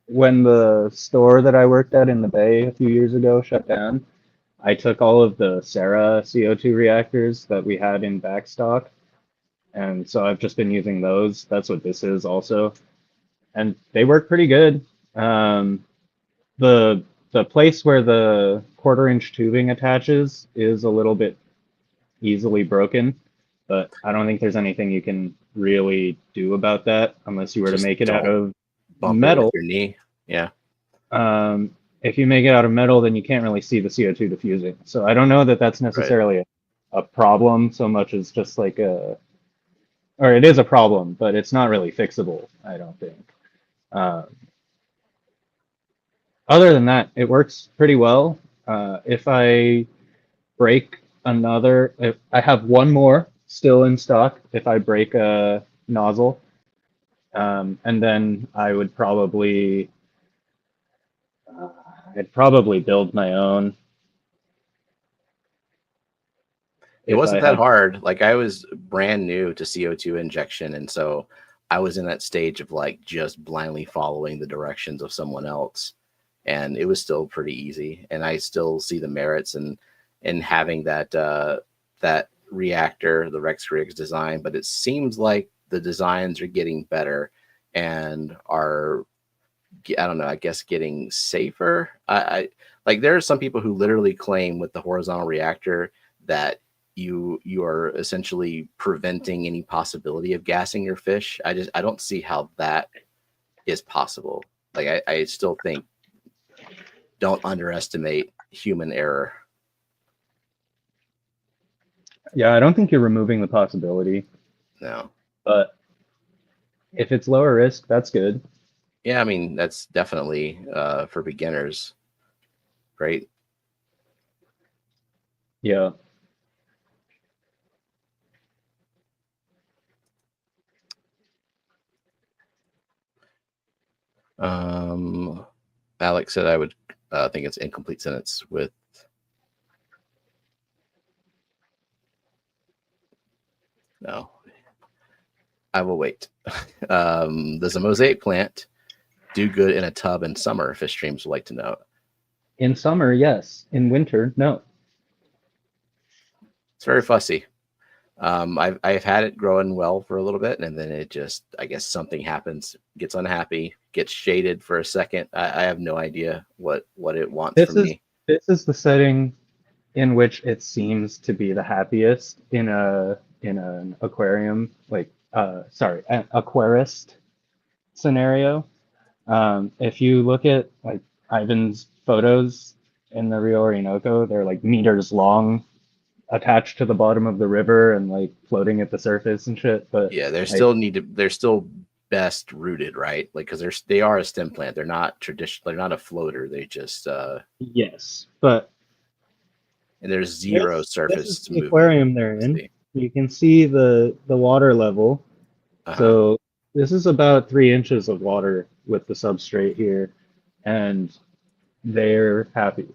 [SPEAKER 3] when the store that I worked at in the Bay a few years ago shut down, I took all of the Sarah CO2 reactors that we had in backstock, and so I've just been using those. That's what this is also, and they work pretty good. The place where the 1/4-inch tubing attaches is a little bit easily broken, but I don't think there's anything you can really do about that unless you were to make it out of metal.
[SPEAKER 1] It with your knee. Yeah.
[SPEAKER 3] If you make it out of metal, then you can't really see the CO2 diffusing. So I don't know that that's necessarily a problem so much as just or it is a problem, but it's not really fixable, I don't think. Other than that, it works pretty well. If I break if I have one more still in stock, if I break a nozzle, and then I would I'd probably build my own.
[SPEAKER 1] It wasn't that hard. I was brand new to CO2 injection, and so I was in that stage of just blindly following the directions of someone else, and it was still pretty easy. And I still see the merits in having that reactor, the Rex Griggs design, but it seems like the designs are getting better and are, I don't know, I guess getting safer. I there are some people who literally claim with the horizontal reactor that you are essentially preventing any possibility of gassing your fish. I don't see how that is possible. Like I still think don't underestimate human error.
[SPEAKER 3] Yeah, I don't think you're removing the possibility,
[SPEAKER 1] No.
[SPEAKER 3] but if it's lower risk, that's good.
[SPEAKER 1] Yeah, I mean that's definitely for beginners. Great.
[SPEAKER 3] Yeah.
[SPEAKER 1] Alex said I would think it's incomplete sentence with no. I will wait. Does a mosaic plant do good in a tub in summer? Fish streams would like to know.
[SPEAKER 3] In summer, yes. In winter, no.
[SPEAKER 1] It's very fussy. I've had it growing well for a little bit, and then it just, I guess something happens, gets unhappy, gets shaded for a second. I have no idea what it wants from me.
[SPEAKER 3] This is the setting in which it seems to be the happiest in an aquarium, like an aquarist scenario. If you look at like Ivan's photos in the Rio Orinoco, they're like meters long, attached to the bottom of the river and like floating at the surface and shit. But
[SPEAKER 1] Yeah, they're still best rooted, right? Like because they are a stem plant. They're not traditional. They're not a floater. They just
[SPEAKER 3] yes, but
[SPEAKER 1] and there's zero surface
[SPEAKER 3] this is
[SPEAKER 1] to
[SPEAKER 3] the
[SPEAKER 1] move.
[SPEAKER 3] aquarium they're in. You can see the water level. So this is about 3 inches of water with the substrate here, and they're happy.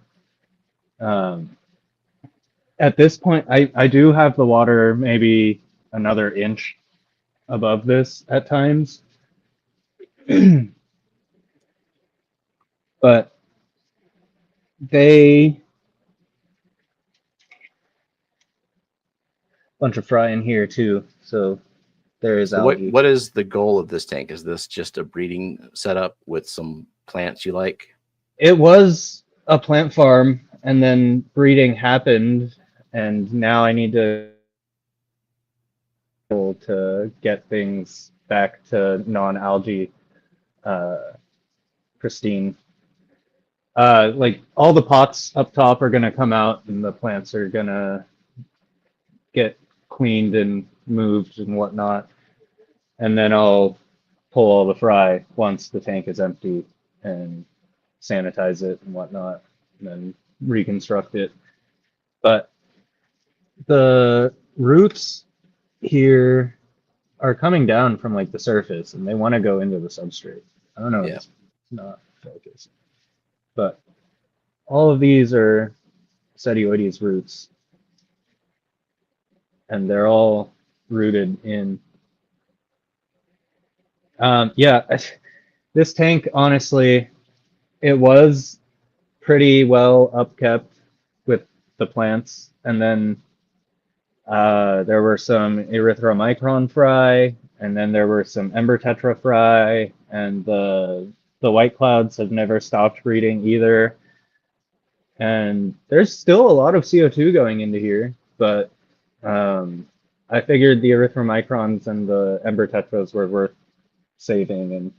[SPEAKER 3] At this point, I do have the water maybe another inch above this at times. But they bunch of fry in here too, so there is algae.
[SPEAKER 1] What is the goal of this tank? Is this just a breeding setup with some plants you like?
[SPEAKER 3] It was a plant farm, and then breeding happened, and now I need to get things back to non-algae, pristine. Like all the pots up top are gonna come out, and the plants are gonna get cleaned and moved and whatnot, and then I'll pull all the fry once the tank is empty and sanitize it and whatnot, and then reconstruct it. But the roots here are coming down from like the surface, and they want to go into the substrate. I don't know.
[SPEAKER 1] Yeah.
[SPEAKER 3] It's not focused, but all of these are Setioides roots, and they're all rooted in. Yeah, this tank, honestly, it was pretty well upkept with the plants, and then there were some erythromicron fry, and then there were some ember tetra fry, and the white clouds have never stopped breeding either. And there's still a lot of CO2 going into here, but I figured the erythromicrons and the ember tetras were worth saving and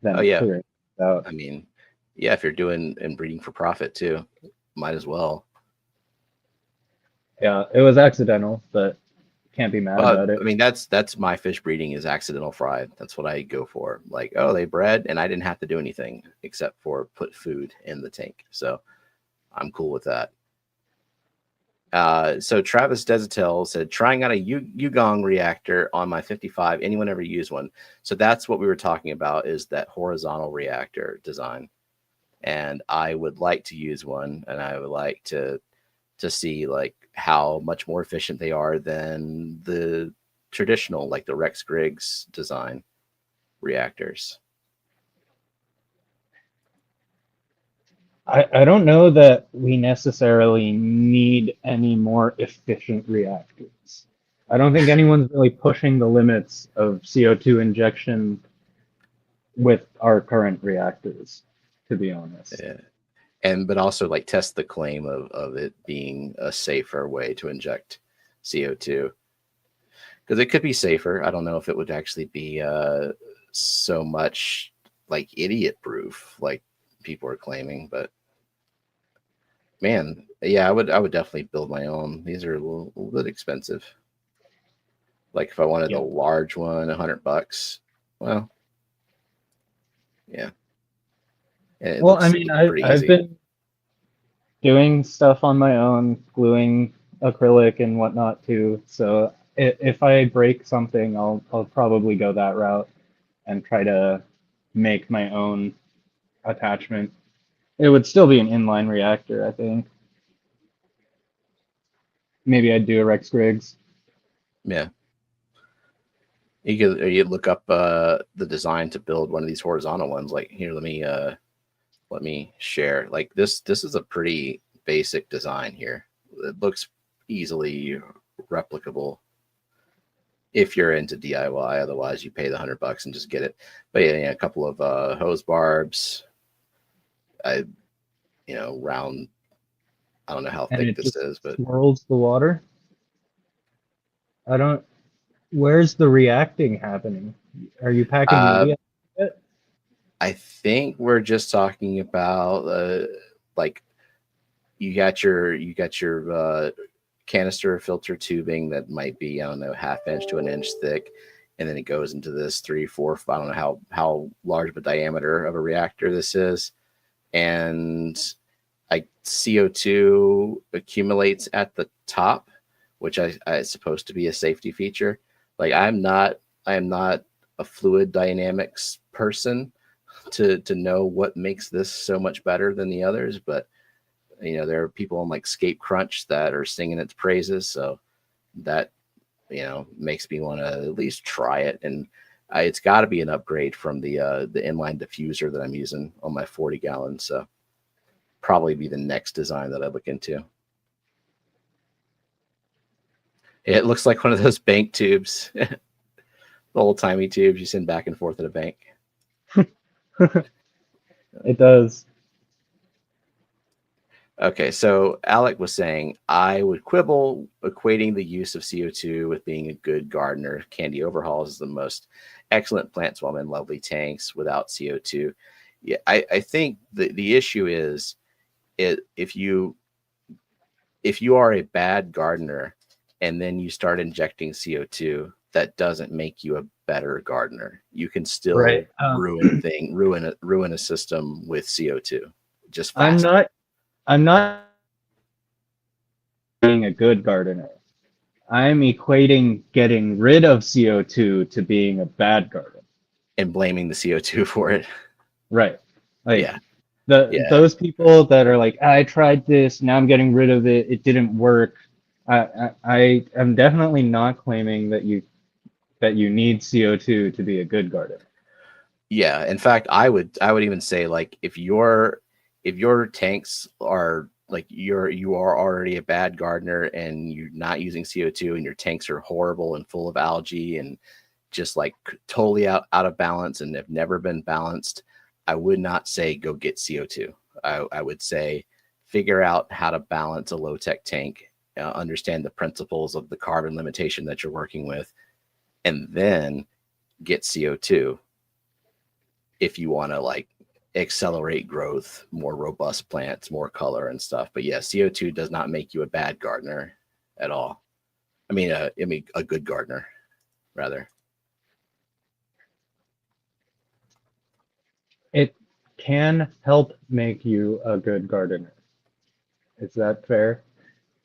[SPEAKER 3] then figuring it out.
[SPEAKER 1] I mean, yeah, if you're doing and breeding for profit too, might as well.
[SPEAKER 3] Yeah, it was accidental, but can't be mad about it.
[SPEAKER 1] I mean, that's my fish breeding is accidental fry. That's what I go for. Like, oh, they bred and I didn't have to do anything except for put food in the tank. So I'm cool with that. So Travis Desitel said, trying out a Yugong reactor on my 55. Anyone ever use one? So that's what we were talking about, is that horizontal reactor design. And I would like to use one, and I would like to see like how much more efficient they are than the traditional, like the Rex Griggs design reactors.
[SPEAKER 3] I don't know that we necessarily need any more efficient reactors. I don't think anyone's really pushing the limits of CO2 injection with our current reactors, to be honest.
[SPEAKER 1] Yeah. but also like test the claim of it being a safer way to inject CO2, because it could be safer. I don't know if it would actually be so much like idiot proof like people are claiming, but man, yeah, I would definitely build my own. These are a little bit expensive. Like if I wanted the large one, $100. Well, yeah. And it
[SPEAKER 3] Well, I
[SPEAKER 1] looks
[SPEAKER 3] mean,
[SPEAKER 1] pretty
[SPEAKER 3] I've
[SPEAKER 1] easy.
[SPEAKER 3] been doing stuff on my own, gluing acrylic and whatnot too. So if I break something, I'll probably go that route and try to make my own attachment. It would still be an inline reactor, I think. Maybe I'd do a Rex Griggs.
[SPEAKER 1] Yeah. You look up the design to build one of these horizontal ones. Like here, let me share. Like this is a pretty basic design here. It looks easily replicable if you're into DIY. Otherwise, you pay the $100 and just get it. But yeah, a couple of hose barbs. Round. I don't know how
[SPEAKER 3] And
[SPEAKER 1] thick
[SPEAKER 3] it
[SPEAKER 1] this
[SPEAKER 3] just
[SPEAKER 1] is, but
[SPEAKER 3] swirls the water. I don't. Where's the reacting happening? Are you packing
[SPEAKER 1] uh,
[SPEAKER 3] media?
[SPEAKER 1] I think we're just talking about like you got your canister filter tubing that might be, I don't know, ½ inch to an inch thick, and then it goes into this 3, 4, I don't know how large of a diameter of a reactor this is, and like CO2 accumulates at the top, which I is supposed to be a safety feature. Like I am not a fluid dynamics person to know what makes this so much better than the others, but there are people on like Scape Crunch that are singing its praises, so that makes me want to at least try it. And it's got to be an upgrade from the inline diffuser that I'm using on my 40 gallon, so probably be the next design that I look into. It looks like one of those bank tubes, the old timey tubes you send back and forth at a bank.
[SPEAKER 3] It does.
[SPEAKER 1] Okay, so Alec was saying, I would quibble equating the use of CO2 with being a good gardener. Candy Overhauls is the most excellent plant swim in lovely tanks without CO2. Yeah, I think the issue is if you are a bad gardener and then you start injecting CO2, that doesn't make you a better gardener. You can still
[SPEAKER 3] Right.
[SPEAKER 1] ruin a system with CO2. Just
[SPEAKER 3] I'm
[SPEAKER 1] faster.
[SPEAKER 3] not being a good gardener. I'm equating getting rid of CO2 to being a bad gardener.
[SPEAKER 1] And blaming the CO2 for it.
[SPEAKER 3] Right. Like
[SPEAKER 1] Yeah.
[SPEAKER 3] those people that are like, I tried this, now I'm getting rid of it, it didn't work. I am definitely not claiming that you need CO2 to be a good gardener.
[SPEAKER 1] Yeah. In fact, I would even say, like, if your tanks are like you are already a bad gardener and you're not using CO2 and your tanks are horrible and full of algae and just like totally out of balance and have never been balanced, I would not say go get CO2. I would say figure out how to balance a low tech tank, understand the principles of the carbon limitation that you're working with, and then get CO2 if you want to like accelerate growth, more robust plants, more color and stuff. But yeah, CO2 does not make you a bad gardener at all. I mean a good gardener rather.
[SPEAKER 3] It can help make you a good gardener. Is that fair?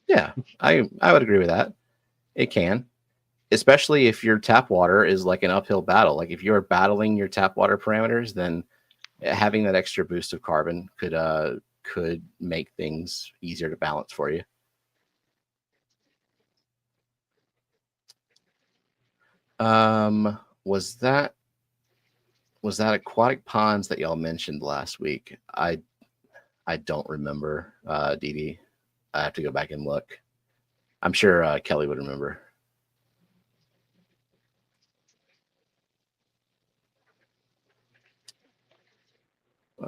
[SPEAKER 1] Yeah, I would agree with that. It can, especially if your tap water is like an uphill battle. Like if you're battling your tap water parameters, then having that extra boost of carbon could make things easier to balance for you. Was that aquatic ponds that y'all mentioned last week? I don't remember, DD. I have to go back and look. I'm sure Kelley would remember.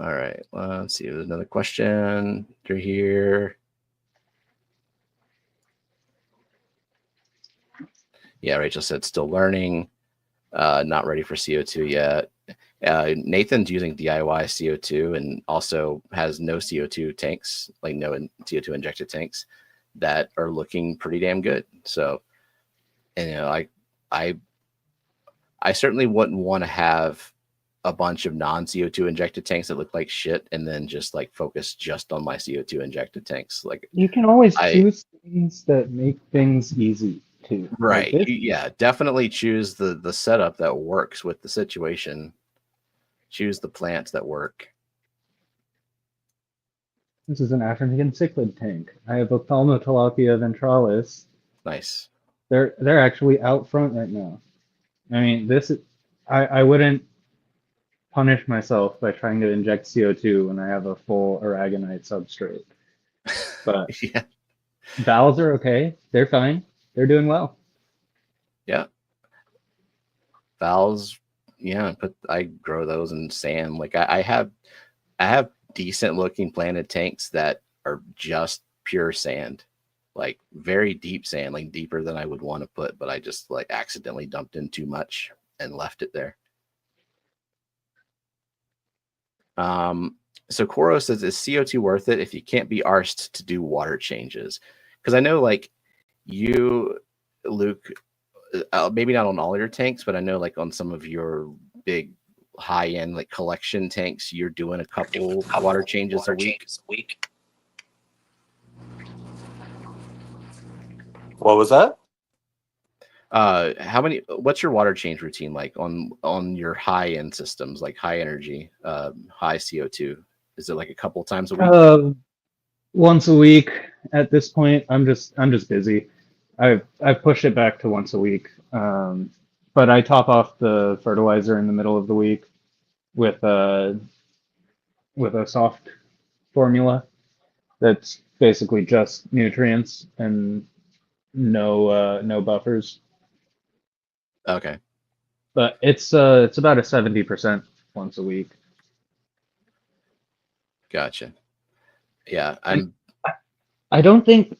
[SPEAKER 1] All right. Let's see. There's another question through here. Yeah, Rachel said still learning. Not ready for CO2 yet. Nathan's using DIY CO2 and also has no CO2 tanks, like no CO2 injected tanks that are looking pretty damn good. So, and, I certainly wouldn't want to have a bunch of non-CO2 injected tanks that look like shit and then just like focus just on my CO2 injected tanks. Like
[SPEAKER 3] You can always choose things that make things easy too.
[SPEAKER 1] Right.
[SPEAKER 3] Like
[SPEAKER 1] Yeah, definitely choose the setup that works with the situation. Choose the plants that work.
[SPEAKER 3] this is an African cichlid tank. I have Ophthalmotilapia ventralis.
[SPEAKER 1] Nice.
[SPEAKER 3] They're actually out front right now. I mean, this is, I wouldn't punish myself by trying to inject CO2 when I have a full aragonite substrate. But
[SPEAKER 1] Yeah.
[SPEAKER 3] valves are okay. They're fine. They're doing well.
[SPEAKER 1] Yeah. Valves, yeah, but I grow those in sand. Like I have decent looking planted tanks that are just pure sand. Like very deep sand, like deeper than I would want to put, but I just like accidentally dumped in too much and left it there. So Koro says, is CO2 worth it if you can't be arsed to do water changes? Because I know like you, Luke, maybe not on all your tanks, but I know like on some of your big high-end like collection tanks, you're doing a couple water changes a week.
[SPEAKER 2] What was that?
[SPEAKER 1] What's your water change routine like on your high-end systems, like high energy, high CO2? Is it like a couple times a week?
[SPEAKER 3] Once a week at this point. I'm just busy. I've pushed it back to once a week. But I top off the fertilizer in the middle of the week with a soft formula that's basically just nutrients and no buffers.
[SPEAKER 1] Okay.
[SPEAKER 3] But it's about a 70% once a week.
[SPEAKER 1] Gotcha. Yeah,
[SPEAKER 3] I don't think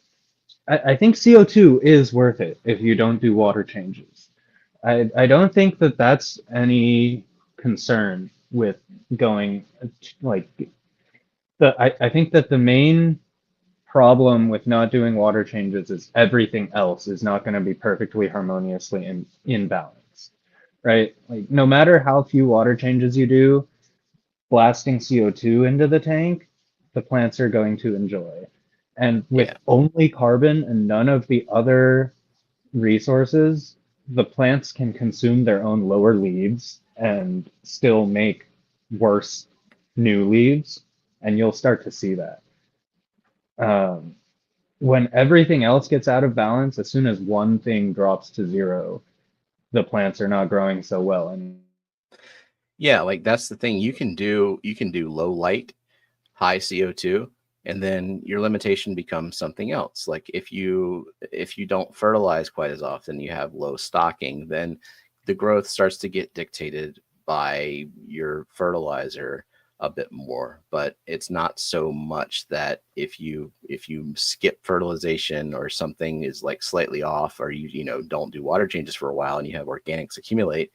[SPEAKER 3] I think CO2 is worth it if you don't do water changes. I don't think that that's any concern with going like I think that the main problem with not doing water changes is everything else is not going to be perfectly harmoniously in balance, right? Like no matter how few water changes you do, blasting CO2 into the tank, the plants are going to enjoy. And with only carbon and none of the other resources, the plants can consume their own lower leaves and still make worse new leaves, and you'll start to see that. When everything else gets out of balance, as soon as one thing drops to zero, the plants are not growing so well. And
[SPEAKER 1] yeah, like that's the thing. You can do low light, high CO2, and then your limitation becomes something else. Like if you don't fertilize quite as often, you have low stocking, then the growth starts to get dictated by your fertilizer a bit more. But it's not so much that if you skip fertilization or something is like slightly off, or you don't do water changes for a while and you have organics accumulate,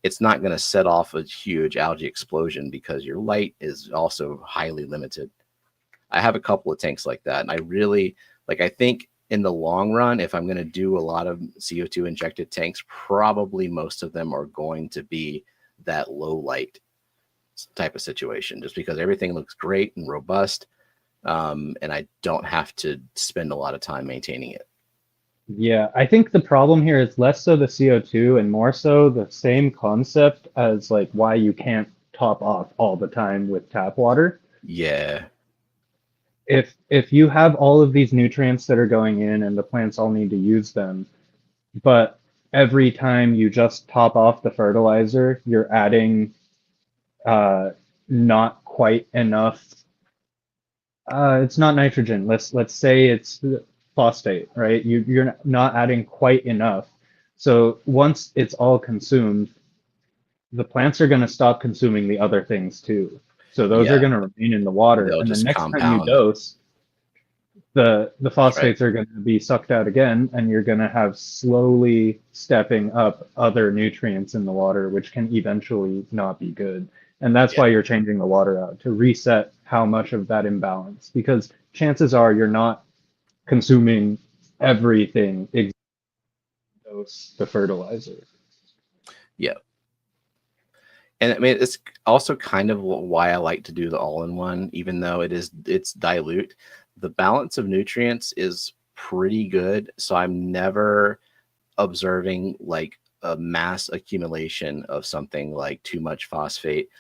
[SPEAKER 1] it's not going to set off a huge algae explosion because your light is also highly limited. I have a couple of tanks like that, and I really I think in the long run, if I'm going to do a lot of CO2 injected tanks, probably most of them are going to be that low light type of situation, just because everything looks great and robust, and I don't have to spend a lot of time maintaining it.
[SPEAKER 3] yeah, I think the problem here is less so the CO2 and more so the same concept as like why you can't top off all the time with tap water.
[SPEAKER 1] Yeah.
[SPEAKER 3] If you have all of these nutrients that are going in and the plants all need to use them, but every time you just top off the fertilizer, you're adding not quite enough. It's not nitrogen. Let's say it's phosphate, right? You're not adding quite enough. So once it's all consumed, the plants are going to stop consuming the other things too. So those are going to remain in the water.
[SPEAKER 1] They'll
[SPEAKER 3] And the
[SPEAKER 1] just
[SPEAKER 3] next time you
[SPEAKER 1] compound.
[SPEAKER 3] dose, the
[SPEAKER 1] right.
[SPEAKER 3] phosphates are going to be sucked out again, and you're going to have slowly stepping up other nutrients in the water, which can eventually not be good. And that's
[SPEAKER 1] Yeah.
[SPEAKER 3] why you're changing the water out, to reset how much of that imbalance, because chances are you're not consuming everything dose the fertilizer.
[SPEAKER 1] Yeah. And I mean, it's also kind of why I like to do the all-in-one, even though it's dilute. The balance of nutrients is pretty good, so I'm never observing like a mass accumulation of something like too much phosphate,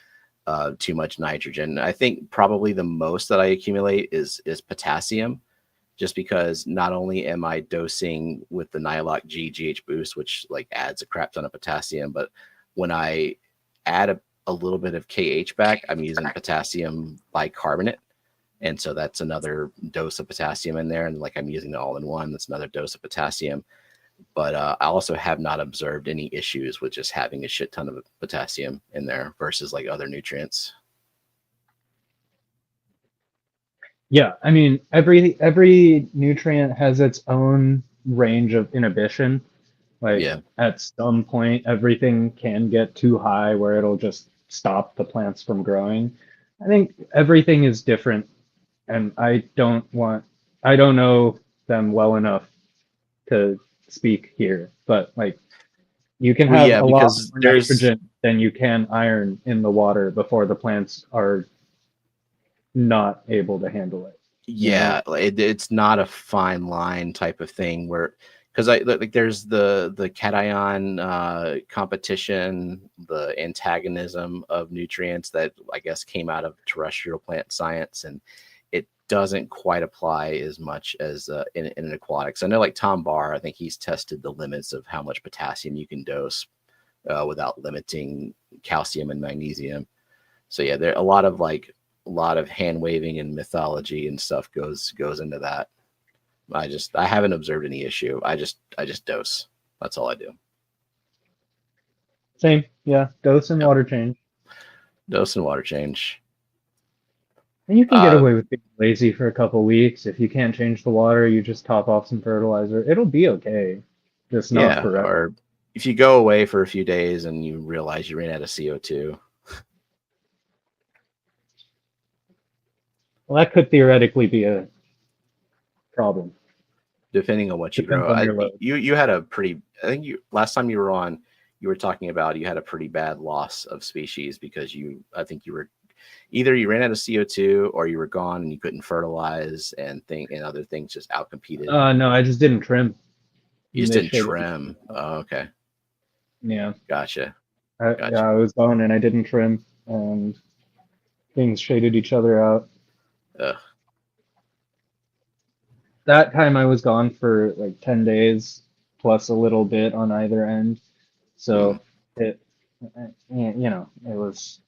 [SPEAKER 1] too much nitrogen. I think probably the most that I accumulate is potassium, just because not only am I dosing with the Nylock GH boost, which like adds a crap ton of potassium, but when I add a little bit of KH back, I'm using potassium bicarbonate. And so that's another dose of potassium in there. And like I'm using the all-in-one, that's another dose of potassium. But I also have not observed any issues with just having a shit ton of potassium in there versus like other nutrients.
[SPEAKER 3] Yeah, I mean, every nutrient has its own range of inhibition. Like
[SPEAKER 1] Yeah.
[SPEAKER 3] at some point, everything can get too high where it'll just stop the plants from growing. I think everything is different, and I don't know them well enough to speak here, but like you can
[SPEAKER 1] Well,
[SPEAKER 3] have
[SPEAKER 1] yeah,
[SPEAKER 3] a lot
[SPEAKER 1] because
[SPEAKER 3] more
[SPEAKER 1] there's
[SPEAKER 3] nitrogen than you can iron in the water before the plants are not able to handle it. You know?
[SPEAKER 1] yeah, it's not a fine line type of thing where, because I like there's the cation competition, the antagonism of nutrients that I guess came out of terrestrial plant science, and it doesn't quite apply as much as in aquatics. I know like Tom Barr, I think he's tested the limits of how much potassium you can dose without limiting calcium and magnesium. So yeah, there a lot of hand waving and mythology and stuff goes into that. I haven't observed any issue. I just dose. That's all I do.
[SPEAKER 3] Same, yeah. Dose and
[SPEAKER 1] Yep.
[SPEAKER 3] water change.
[SPEAKER 1] Dose and water change.
[SPEAKER 3] And you can get away with being lazy for a couple weeks. If you can't change the water, you just top off some fertilizer. It'll be okay. Just not forever.
[SPEAKER 1] Or if you go away for a few days and you realize you ran out of CO2.
[SPEAKER 3] Well, that could theoretically be a problem.
[SPEAKER 1] Depending on what you
[SPEAKER 3] Depends
[SPEAKER 1] grow.
[SPEAKER 3] on your load.
[SPEAKER 1] You had a pretty, I think last time you were on, you were talking about you had a pretty bad loss of species because I think you were either you ran out of CO2 or you were gone and you couldn't fertilize and other things just outcompeted.
[SPEAKER 3] No, I just didn't trim.
[SPEAKER 1] You just didn't trim. Oh, okay.
[SPEAKER 3] Yeah.
[SPEAKER 1] Gotcha.
[SPEAKER 3] Yeah, I was gone and I didn't trim, and things shaded each other out.
[SPEAKER 1] Ugh.
[SPEAKER 3] That time I was gone for like 10 days plus a little bit on either end. So it was.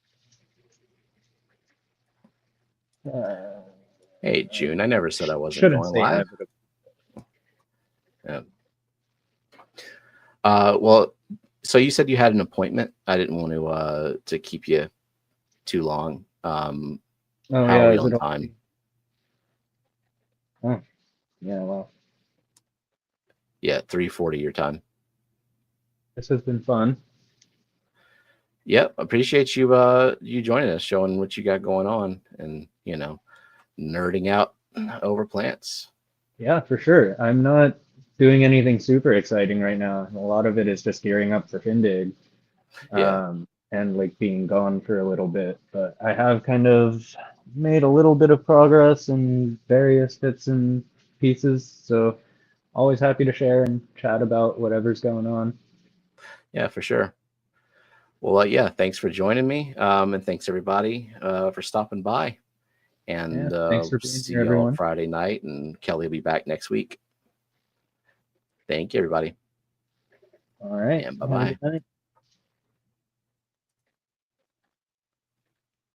[SPEAKER 1] Hey, June, I never said I wasn't
[SPEAKER 3] Shouldn't
[SPEAKER 1] going
[SPEAKER 3] say
[SPEAKER 1] live.
[SPEAKER 3] inevitable.
[SPEAKER 1] Yeah. Well, so you said you had an appointment. I didn't want to keep you too long. How are we on time?
[SPEAKER 3] Oh, yeah, well.
[SPEAKER 1] Yeah, 3:40 your time.
[SPEAKER 3] This has been fun.
[SPEAKER 1] Yep, appreciate you joining us, showing what you got going on, and nerding out over plants.
[SPEAKER 3] Yeah, for sure. I'm not doing anything super exciting right now. A lot of it is just gearing up for Findig.
[SPEAKER 1] Yeah.
[SPEAKER 3] And like being gone for a little bit. But I have kind of made a little bit of progress in various bits and pieces. So always happy to share and chat about whatever's going on.
[SPEAKER 1] Yeah, for sure. Well, yeah, thanks for joining me. And thanks everybody for stopping by. And
[SPEAKER 3] thanks for being
[SPEAKER 1] see
[SPEAKER 3] here,
[SPEAKER 1] you all
[SPEAKER 3] everyone.
[SPEAKER 1] Friday night, and Kelley will be back next week. Thank you, everybody.
[SPEAKER 3] All right.
[SPEAKER 1] And bye-bye.